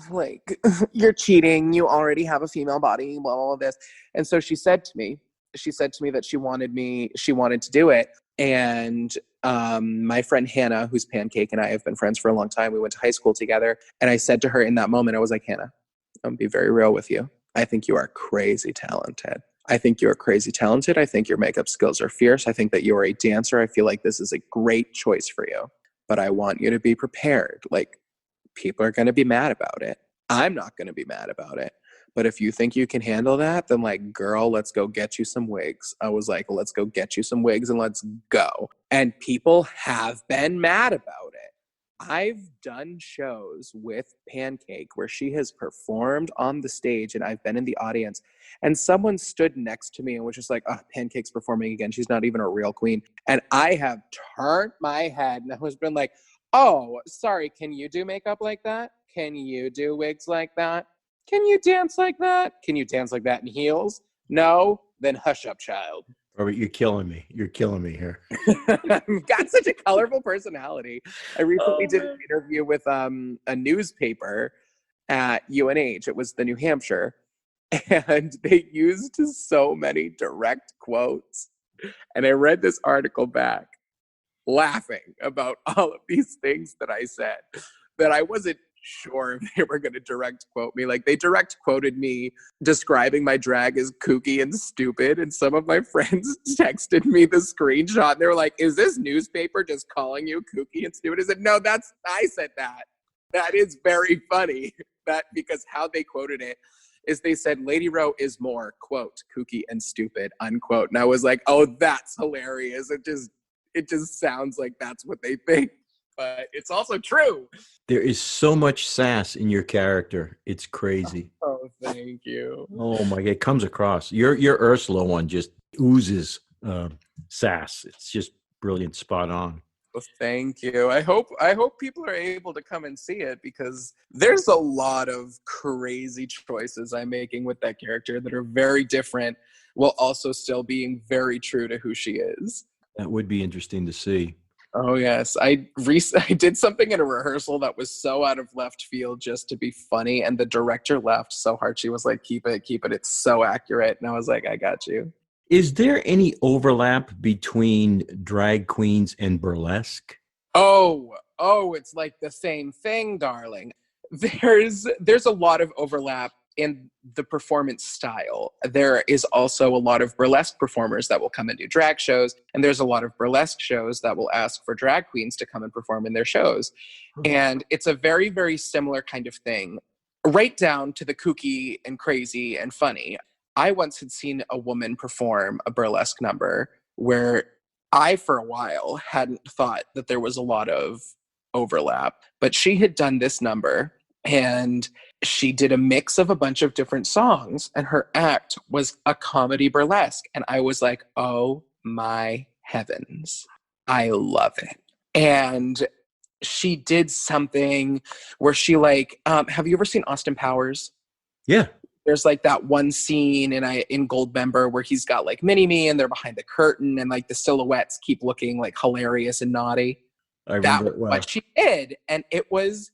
Speaker 3: like, you're cheating. You already have a female body, blah, blah, blah, this. And so she said to me that she wanted to do it. And my friend Hannah, who's Pancake, and I have been friends for a long time. We went to high school together. And I said to her in that moment, I was like, Hannah, I'm going to be very real with you. I think you are crazy talented. I think your makeup skills are fierce. I think that you're a dancer. I feel like this is a great choice for you. But I want you to be prepared. Like, people are going to be mad about it. I'm not going to be mad about it. But if you think you can handle that, then like, girl, let's go get you some wigs. I was like, let's go get you some wigs and let's go. And people have been mad about it. I've done shows with Pancake where she has performed on the stage and I've been in the audience, and someone stood next to me and was just like, oh, Pancake's performing again. She's not even a real queen. And I have turned my head and I was been like, oh, sorry, can you do makeup like that? Can you do wigs like that? Can you dance like that? Can you dance like that in heels? No? Then hush up, child.
Speaker 2: Robert, you're killing me. You're killing me here.
Speaker 3: I've got such a colorful personality. I recently did an interview with a newspaper at UNH. It was the New Hampshire. And they used so many direct quotes. And I read this article back laughing about all of these things that I said that I wasn't sure if they were going to direct quote me. Like, they direct quoted me describing my drag as kooky and stupid, and some of my friends texted me the screenshot and they were like, is this newspaper just calling you kooky and stupid? I said, no, I said that. That is very funny. That, because how they quoted it is they said Lady Row is more, quote, kooky and stupid, unquote. And I was like, oh, that's hilarious. It just sounds like that's what they think. But it's also true.
Speaker 2: There is so much sass in your character. It's crazy.
Speaker 3: Oh, thank you.
Speaker 2: Oh my God, it comes across. Your Ursula one just oozes sass. It's just brilliant, spot on.
Speaker 3: Well, thank you. I hope people are able to come and see it, because there's a lot of crazy choices I'm making with that character that are very different while also still being very true to who she is.
Speaker 2: That would be interesting to see.
Speaker 3: Oh yes, I did something in a rehearsal that was so out of left field just to be funny, and the director laughed so hard. She was like, keep it, it's so accurate." And I was like, "I got you."
Speaker 2: Is there any overlap between drag queens and burlesque?
Speaker 3: Oh, it's like the same thing, darling. There's a lot of overlap in the performance style. There is also a lot of burlesque performers that will come and do drag shows, and there's a lot of burlesque shows that will ask for drag queens to come and perform in their shows. And it's a very, very similar kind of thing, right down to the kooky and crazy and funny. I once had seen a woman perform a burlesque number where I, for a while, hadn't thought that there was a lot of overlap, but she had done this number, and she did a mix of a bunch of different songs, and her act was a comedy burlesque. And I was like, oh my heavens, I love it. And she did something where she have you ever seen Austin Powers?
Speaker 2: Yeah.
Speaker 3: There's like that one scene in Goldmember where he's got like Mini-Me and they're behind the curtain, and like the silhouettes keep looking like hilarious and naughty.
Speaker 2: I remember
Speaker 3: That was what she did, and it was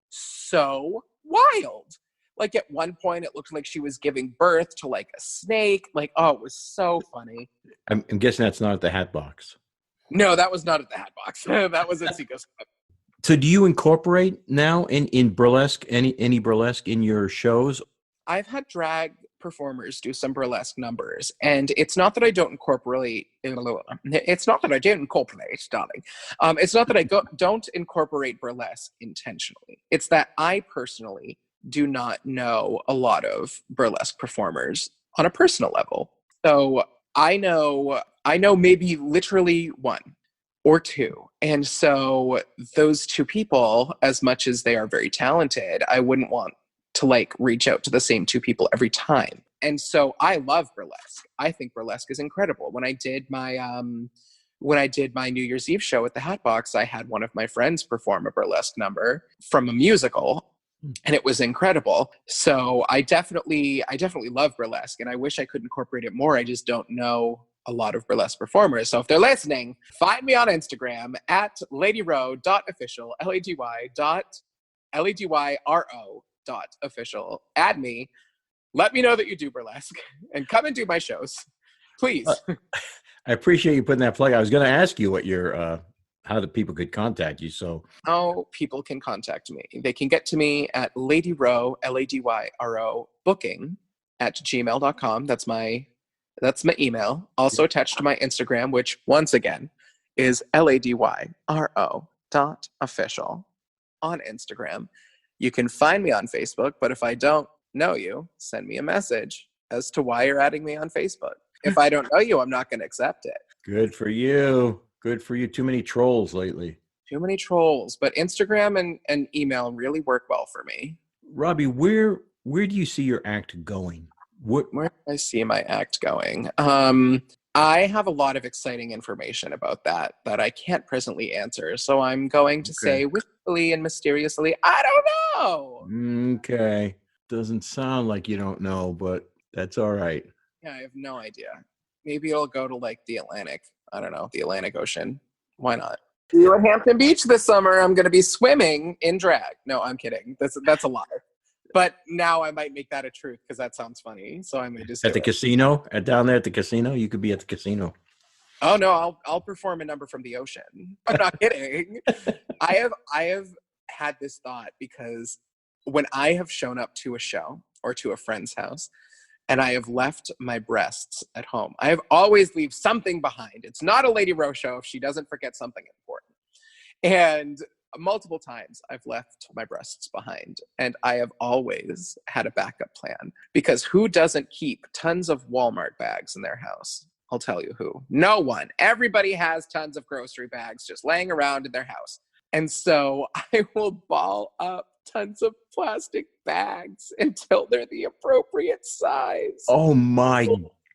Speaker 3: so wild. Like at one point, it looked like she was giving birth to like a snake. Like, oh, it was so funny.
Speaker 2: I'm guessing that's not at the Hat Box.
Speaker 3: No, that was not at the Hat Box. That was at Seacoast Club.
Speaker 2: So do you incorporate now in burlesque, any burlesque in your shows?
Speaker 3: I've had drag performers do some burlesque numbers, and it's not that I don't incorporate. It's not that I don't incorporate, darling. It's not that I don't incorporate burlesque intentionally. It's that I personally do not know a lot of burlesque performers on a personal level. So I know maybe literally one or two. And so those two people, as much as they are very talented, I wouldn't want to like reach out to the same two people every time. And so I love burlesque. I think burlesque is incredible. When I did my New Year's Eve show at the Hat Box, I had one of my friends perform a burlesque number from a musical, and it was incredible. So I definitely love burlesque, and I wish I could incorporate it more. I just don't know a lot of burlesque performers. So if they're listening, find me on Instagram at ladyro.official, LADYRO.official. Add me. Let me know that you do burlesque and come and do my shows, please.
Speaker 2: I appreciate you putting that plug. I was going to ask you what your how the people could contact you. So
Speaker 3: people can contact me. They can get to me at ladyro, LADYRO booking at gmail.com. That's my email. Also attached to my Instagram, which once again is LADYRO.official on Instagram. You can find me on Facebook, but if I don't know you, send me a message as to why you're adding me on Facebook. If I don't know you, I'm not going to accept it.
Speaker 2: Good for you. Good for you. Too many trolls lately.
Speaker 3: Too many trolls, but Instagram and email really work well for me.
Speaker 2: Robbie, where do you see your act going?
Speaker 3: Where do I see my act going? I have a lot of exciting information about that I can't presently answer. So I'm going to say wistfully and mysteriously, I don't know.
Speaker 2: Okay. Doesn't sound like you don't know, but that's all right.
Speaker 3: Yeah, I have no idea. Maybe it'll go to like the Atlantic. I don't know, the Atlantic Ocean. Why not? See you at Hampton Beach this summer. I'm going to be swimming in drag. No, I'm kidding. That's a lie. But now I might make that a truth because that sounds funny. So I may just
Speaker 2: at the casino, down there at the casino. You could be at the casino.
Speaker 3: Oh no, I'll perform a number from the ocean. I'm not kidding. I have had this thought because when I have shown up to a show or to a friend's house and I have left my breasts at home, I have always leave something behind. It's not a Lady Row show if she doesn't forget something important. And multiple times I've left my breasts behind, and I have always had a backup plan because who doesn't keep tons of Walmart bags in their house? I'll tell you who. No one. Everybody has tons of grocery bags just laying around in their house. And so I will ball up tons of plastic bags until they're the appropriate size.
Speaker 2: Oh my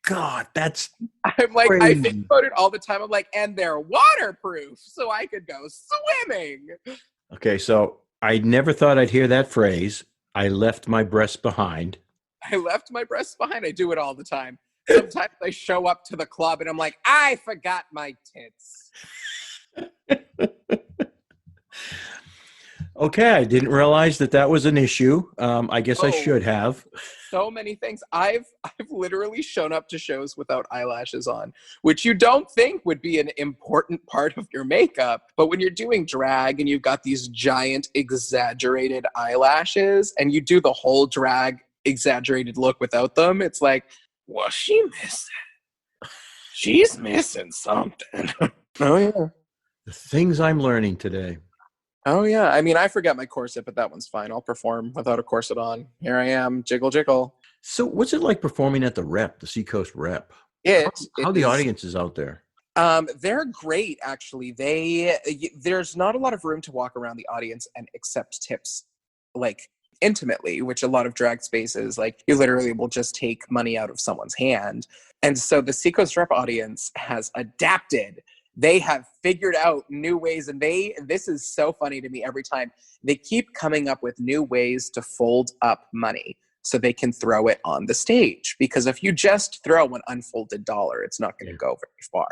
Speaker 2: God, that's
Speaker 3: I'm like, I think
Speaker 2: crazy.
Speaker 3: about it all the time. I'm like, and they're waterproof, so I could go swimming.
Speaker 2: Okay, so I never thought I'd hear that phrase. I left my breasts behind.
Speaker 3: I left my breasts behind. I do it all the time. Sometimes I show up to the club and I'm like, I forgot my tits.
Speaker 2: Okay, I didn't realize that was an issue. I guess I
Speaker 3: Oh,
Speaker 2: should have.
Speaker 3: so many things. I've literally shown up to shows without eyelashes on, which you don't think would be an important part of your makeup. But when you're doing drag and you've got these giant exaggerated eyelashes and you do the whole drag exaggerated look without them, it's like, what's she missing? She's missing something. Oh yeah.
Speaker 2: The things I'm learning today.
Speaker 3: Oh yeah. I mean, I forgot my corset, but that one's fine. I'll perform without a corset on. Here I am, jiggle jiggle.
Speaker 2: So what's it like performing at the Rep, the Seacoast Rep?
Speaker 3: It
Speaker 2: How the
Speaker 3: is-
Speaker 2: audience is out there?
Speaker 3: They're great, actually. There's not a lot of room to walk around the audience and accept tips, like intimately, which a lot of drag spaces, like you literally will just take money out of someone's hand. And so the Seacoast Rep audience has adapted. They have figured out new ways, and this is so funny to me every time. They keep coming up with new ways to fold up money so they can throw it on the stage. Because if you just throw an unfolded dollar, it's not going to go very far.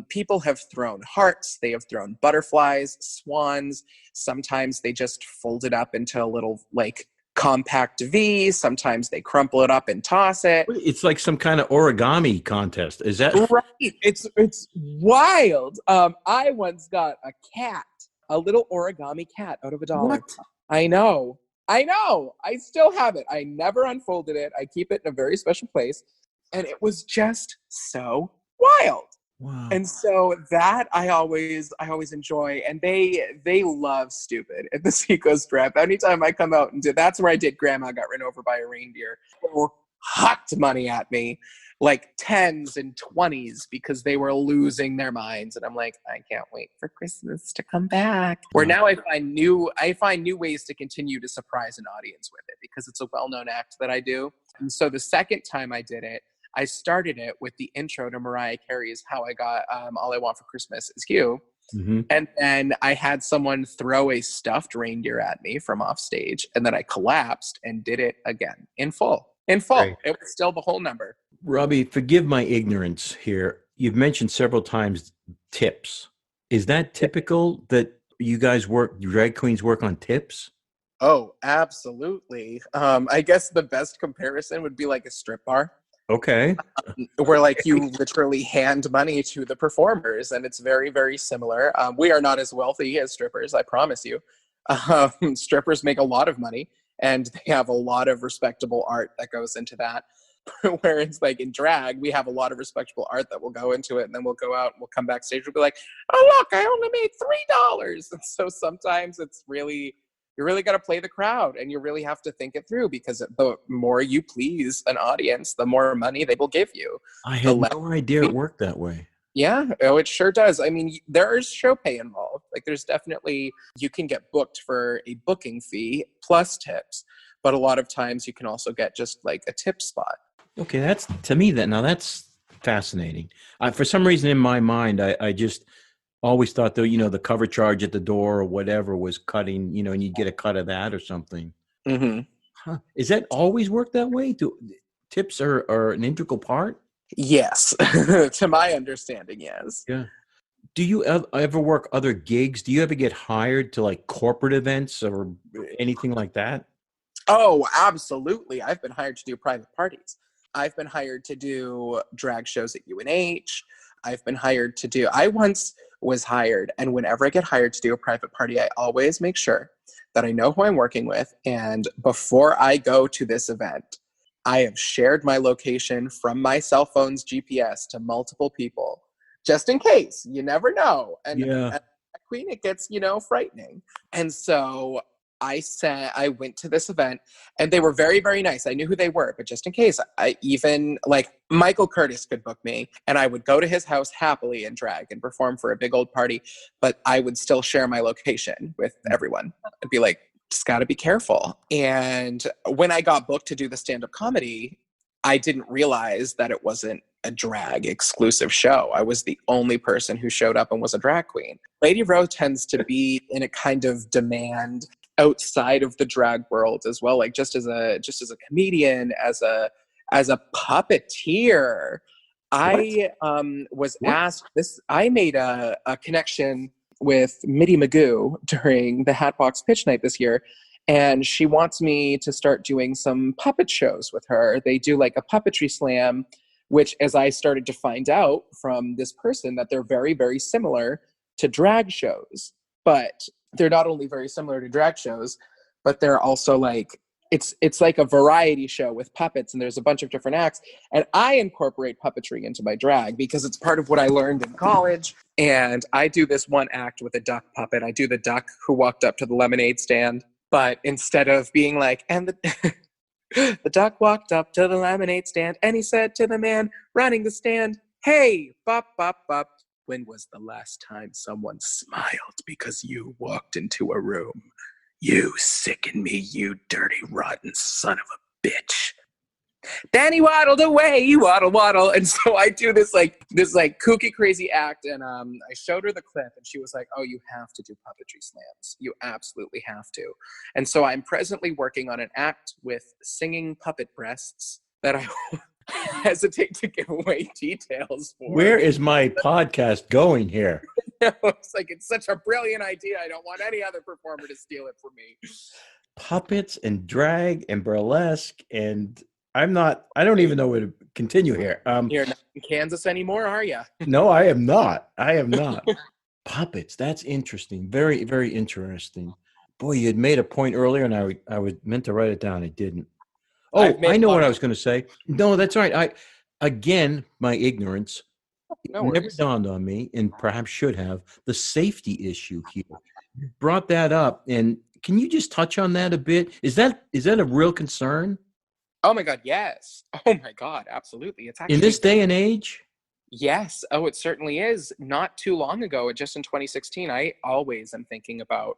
Speaker 3: People have thrown hearts, they have thrown butterflies, swans. Sometimes they just fold it up into a little like compact V. Sometimes they crumple it up and toss it.
Speaker 2: It's like some kind of origami contest. Is that
Speaker 3: Right. It's wild. I once got a cat, a little origami cat out of $1.
Speaker 2: What?
Speaker 3: I know. I still have it. I never unfolded it. I keep it in a very special place. And it was just so wild.
Speaker 2: Wow.
Speaker 3: And so that I always enjoy, and they love stupid at the Seacoast Rep. Anytime I come out and that's where I did Grandma Got Run Over by a Reindeer. People hucked money at me, like 10s and 20s, because they were losing their minds. And I'm like, I can't wait for Christmas to come back. Where now I find new ways to continue to surprise an audience with it, because it's a well-known act that I do. And so the second time I did it, I started it with the intro to Mariah Carey's How I Got All I Want for Christmas Is You.
Speaker 2: Mm-hmm.
Speaker 3: And then I had someone throw a stuffed reindeer at me from off stage, and then I collapsed and did it again in full.
Speaker 2: Great.
Speaker 3: It was still the whole number.
Speaker 2: Robbie, forgive my ignorance here. You've mentioned several times tips. Is that typical that you guys drag queens work on tips?
Speaker 3: Oh, absolutely. I guess the best comparison would be like a strip bar.
Speaker 2: Okay.
Speaker 3: Where like you literally hand money to the performers, and it's very, very similar. We are not as wealthy as strippers, I promise you. Strippers make a lot of money, and they have a lot of respectable art that goes into that. Whereas like in drag, we have a lot of respectable art that will go into it, and then we'll go out and we'll come backstage. We'll be like, oh, look, I only made $3. And so sometimes you really got to play the crowd, and you really have to think it through, because the more you please an audience, the more money they will give you.
Speaker 2: I had no idea it worked that way.
Speaker 3: Yeah, oh, it sure does. I mean, there is show pay involved. Like there's definitely, you can get booked for a booking fee plus tips, but a lot of times you can also get just like a tip spot.
Speaker 2: Okay, that's fascinating. For some reason in my mind, I just always thought the cover charge at the door or whatever was cutting, and you'd get a cut of that or something.
Speaker 3: Mm-hmm.
Speaker 2: Huh. Is that always work that way? Tips are an integral part?
Speaker 3: Yes. To my understanding, yes.
Speaker 2: Yeah. Do you ever work other gigs? Do you ever get hired to like corporate events or anything like that?
Speaker 3: Oh, absolutely. I've been hired to do private parties. I've been hired to do drag shows at UNH. I once was hired, and whenever I get hired to do a private party, I always make sure that I know who I'm working with. And before I go to this event, I have shared my location from my cell phone's GPS to multiple people, just in case. You never know. And
Speaker 2: Yeah.
Speaker 3: at Queen, it gets, frightening. And so I went to this event, and they were very, very nice. I knew who they were, but just in case, Michael Curtis could book me, and I would go to his house happily and drag and perform for a big old party, but I would still share my location with everyone. I'd be like, just got to be careful. And when I got booked to do the stand-up comedy, I didn't realize that it wasn't a drag exclusive show. I was the only person who showed up and was a drag queen. Lady Row tends to be in a kind of demand outside of the drag world as well, like just as a comedian, as a puppeteer. I was asked this. I made a connection with Mitty Magoo during the Hatbox Pitch Night this year, and she wants me to start doing some puppet shows with her. They do like a puppetry slam, which, as I started to find out from this person, that they're very, very similar to drag shows. But they're not only very similar to drag shows, but they're also like, it's like a variety show with puppets, and there's a bunch of different acts. And I incorporate puppetry into my drag because it's part of what I learned in college. And I do this one act with a duck puppet. I do the duck who walked up to the lemonade stand. But instead of being like, and the duck walked up to the lemonade stand and he said to the man running the stand, "Hey, bop, bop, bop. When was the last time someone smiled because you walked into a room? You sicken me, you dirty, rotten son of a bitch." Then he waddled away, waddle, waddle. And so I do this kooky, crazy act. And I showed her the clip and she was like, "Oh, you have to do puppetry slams. You absolutely have to." And so I'm presently working on an act with singing puppet breasts that I hesitate to give away details for.
Speaker 2: Where is my podcast going here?
Speaker 3: It's like, it's such a brilliant idea. I don't want any other performer to steal it from me.
Speaker 2: Puppets and drag and burlesque, and I don't even know where to continue here.
Speaker 3: You're not in Kansas anymore, are you?
Speaker 2: No, I am not. Puppets, that's interesting. Very, very interesting. Boy, you had made a point earlier, and I was meant to write it down. I didn't. Oh, I know what I was going to say. No, that's right. Again, my ignorance. Never dawned on me, and perhaps should have, the safety issue here. You brought that up, and can you just touch on that a bit? Is that a real concern?
Speaker 3: Oh my God, yes. Oh my God, absolutely. It's actually,
Speaker 2: in this day and age?
Speaker 3: Yes. Oh, it certainly is. Not too long ago, just in 2016, I always am thinking about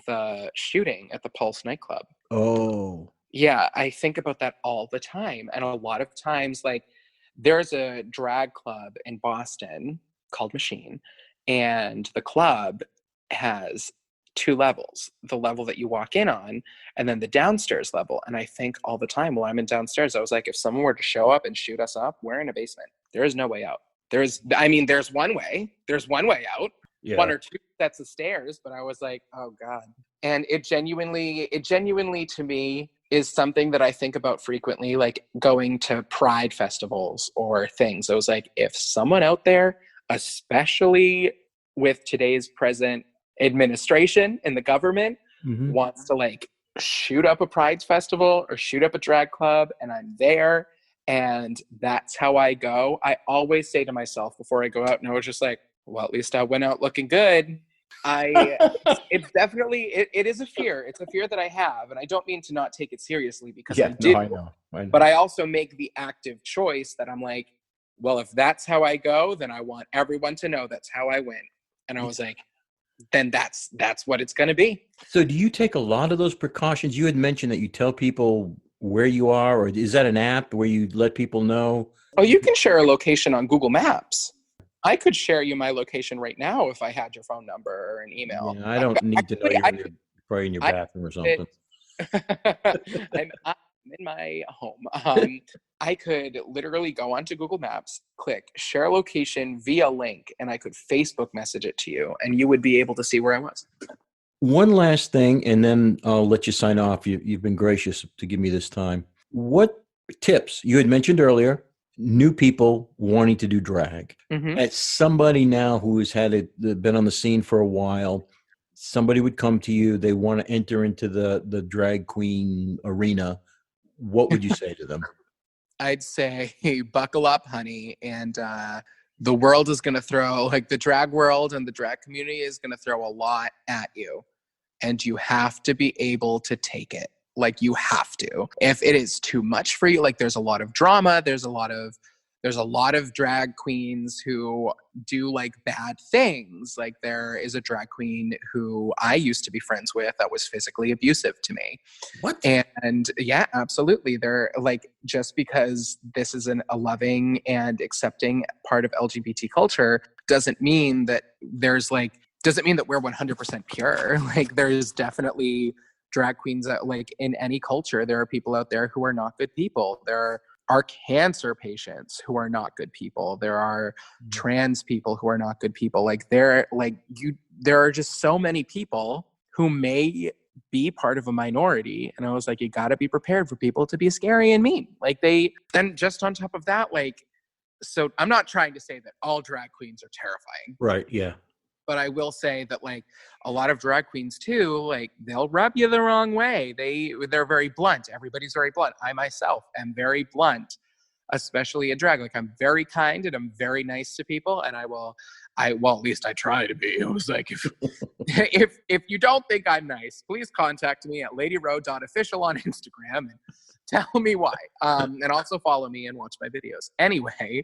Speaker 3: the shooting at the Pulse nightclub.
Speaker 2: Oh.
Speaker 3: Yeah, I think about that all the time. And a lot of times, like, there's a drag club in Boston called Machine, and the club has 2 levels: the level that you walk in on, and then the downstairs level. And I think all the time while I'm in downstairs, I was like, if someone were to show up and shoot us up, we're in a basement. There is no way out. There's one way. There's one way out. Yeah. 1 or 2 sets of stairs. But I was like, oh God. And it genuinely to me is something that I think about frequently, like going to pride festivals or things. I was like, if someone out there, especially with today's present administration in the government, wants to like shoot up a pride festival or shoot up a drag club, and I'm there and that's how I go, I always say to myself before I go out, and I was just like, well, at least I went out looking good. It's definitely, it is a fear. It's a fear that I have, and I don't mean to not take it seriously, because I do. I know. But I also make the active choice that I'm like, well, if that's how I go, then I want everyone to know that's how I win. And I was like, then that's what it's going to be.
Speaker 2: So do you take a lot of those precautions? You had mentioned that you tell people where you are, or is that an app where you let people know?
Speaker 3: Oh, you can share a location on Google Maps. I could share you my location right now if I had your phone number or an email.
Speaker 2: Yeah, I don't need to know you're probably in your bathroom or something.
Speaker 3: I'm in my home. I could literally go onto Google Maps, click share location via link, and I could Facebook message it to you, and you would be able to see where I was.
Speaker 2: One last thing, and then I'll let you sign off. You've been gracious to give me this time. What tips, you had mentioned earlier, new people wanting to do drag. As somebody now who has been on the scene for a while, somebody would come to you, they want to enter into the drag queen arena. What would you say to them?
Speaker 3: I'd say, hey, buckle up, honey. And the world is going to throw, like the drag world and the drag community is going to throw a lot at you. And you have to be able to take it. Like, you have to. If it is too much for you, like there's a lot of drama, there's a lot of there's a lot of drag queens who do like bad things. Like there is a drag queen who I used to be friends with that was physically abusive to me.
Speaker 4: What?
Speaker 3: And yeah, absolutely. They're like, just because this is a loving and accepting part of LGBT culture doesn't mean that we're 100% pure. Like there's definitely drag queens that, like, in any culture, there are people out there who are not good people. There are cancer patients who are not good people. There are trans people who are not good people. Like there are just so many people who may be part of a minority. And I was like, you got to be prepared for people to be scary and mean. Like then just on top of that, like, so I'm not trying to say that all drag queens are terrifying.
Speaker 4: Right. Yeah.
Speaker 3: But I will say that, like, a lot of drag queens too, like, they'll rub you the wrong way. They're very blunt. Everybody's very blunt. I myself am very blunt, especially in drag. Like, I'm very kind and I'm very nice to people, and well, at least I try to be. I was like, if you don't think I'm nice, please contact me at ladyrow.official on Instagram and tell me why. And also follow me and watch my videos. Anyway,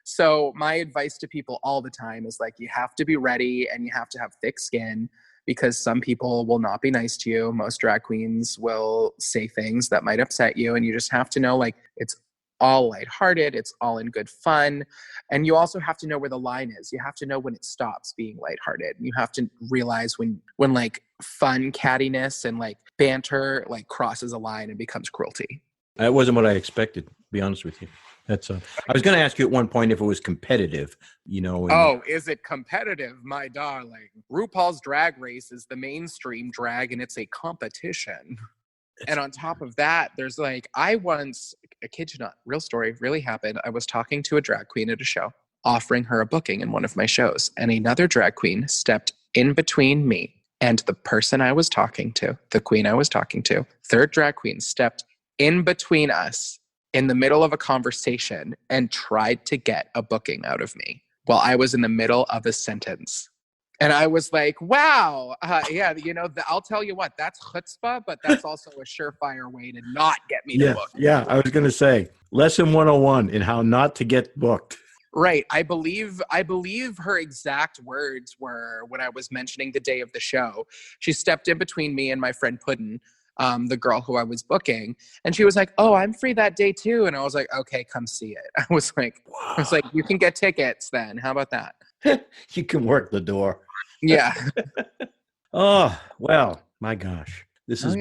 Speaker 3: so my advice to people all the time is, like, you have to be ready and you have to have thick skin, because some people will not be nice to you. Most drag queens will say things that might upset you, and you just have to know, like, it's all lighthearted, it's all in good fun. And you also have to know where the line is. You have to know when it stops being lighthearted. And you have to realize when like fun cattiness and like banter like crosses a line and becomes cruelty.
Speaker 4: That wasn't what I expected, to be honest with you. That's I was going to ask you at one point if it was competitive, you know.
Speaker 3: Oh, is it competitive, my darling? RuPaul's Drag Race is the mainstream drag, and it's a competition. And on top of that, there's like, I kid you not, real story, really happened. I was talking to a drag queen at a show, offering her a booking in one of my shows. And another drag queen stepped in between me and the person I was talking to, the queen I was talking to. Third drag queen stepped in between us in the middle of a conversation and tried to get a booking out of me while I was in the middle of a sentence. And I was like, wow, yeah, you know, I'll tell you what, that's chutzpah, but that's also a surefire way to not get me to book.
Speaker 4: Yeah, I was going to say, lesson 101 in how not to get booked.
Speaker 3: Right. I believe her exact words were, when I was mentioning the day of the show, she stepped in between me and my friend Puddin, the girl who I was booking. And she was like, oh, I'm free that day too. And I was like, okay, come see it. I was like, you can get tickets then. How about that?
Speaker 4: You can work the door.
Speaker 3: Yeah.
Speaker 4: Oh, well, my gosh. This is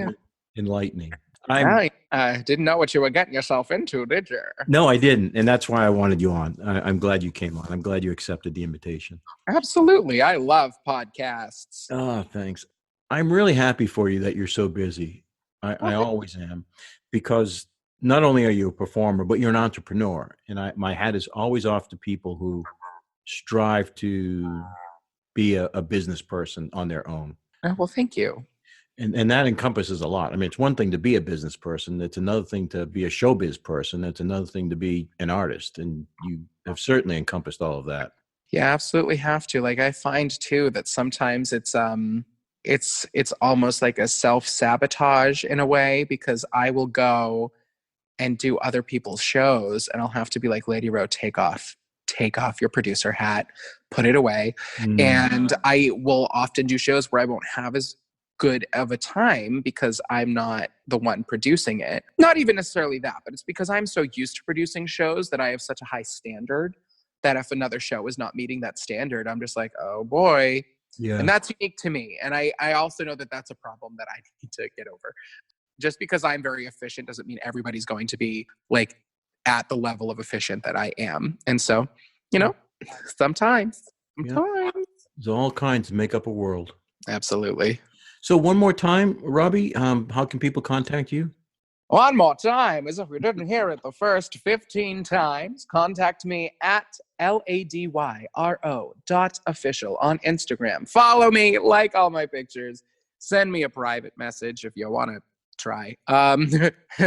Speaker 4: enlightening.
Speaker 3: I didn't know what you were getting yourself into, did you?
Speaker 4: No, I didn't. And that's why I wanted you on. I'm glad you came on. I'm glad you accepted the invitation.
Speaker 3: Absolutely. I love podcasts.
Speaker 4: Oh, thanks. I'm really happy for you that you're so busy. I always am, because not only are you a performer, but you're an entrepreneur. And my hat is always off to people who strive to be a business person on their own.
Speaker 3: Oh, well, thank you.
Speaker 4: And that encompasses a lot. I mean, it's one thing to be a business person. It's another thing to be a showbiz person. It's another thing to be an artist. And you have certainly encompassed all of that.
Speaker 3: Yeah, absolutely have to. Like, I find too that sometimes it's almost like a self-sabotage in a way, because I will go and do other people's shows and I'll have to be like, Lady Row, take off your producer hat, put it away. And I will often do shows where I won't have as good of a time because I'm not the one producing it. Not even necessarily that, but it's because I'm so used to producing shows that I have such a high standard that if another show is not meeting that standard, I'm just like, oh boy. Yeah. And that's unique to me. And I also know that that's a problem that I need to get over. Just because I'm very efficient doesn't mean everybody's going to be like at the level of efficient that I am. And so, you know, sometimes.
Speaker 4: There's all kinds to make up a world.
Speaker 3: Absolutely.
Speaker 4: So one more time, Robbie, how can people contact you?
Speaker 3: One more time, as if you didn't hear it the first 15 times, contact me at ladyro.official on Instagram. Follow me, like all my pictures. Send me a private message if you want to try.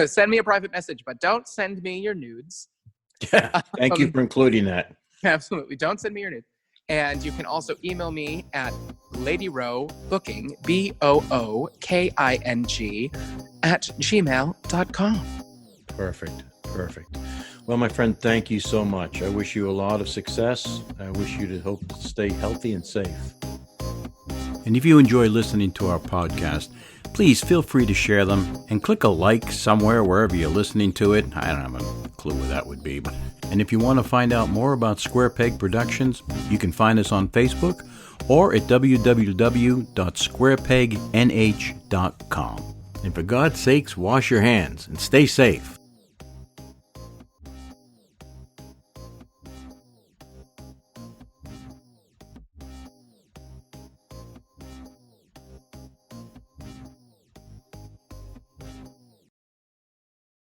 Speaker 3: Send me a private message, but don't send me your nudes.
Speaker 4: Yeah, thank you for including that.
Speaker 3: Absolutely. Don't send me your nudes. And you can also email me at ladyrowbooking, BOOKING, @gmail.com.
Speaker 4: Perfect. Well, my friend, thank you so much. I wish you a lot of success. I wish you to hope to stay healthy and safe.
Speaker 2: And if you enjoy listening to our podcast, please feel free to share them and click a like somewhere wherever you're listening to it. I don't have a clue where that would be. And if you want to find out more about Square Peg Productions, you can find us on Facebook or at www.squarepegnh.com. And for God's sakes, wash your hands and stay safe.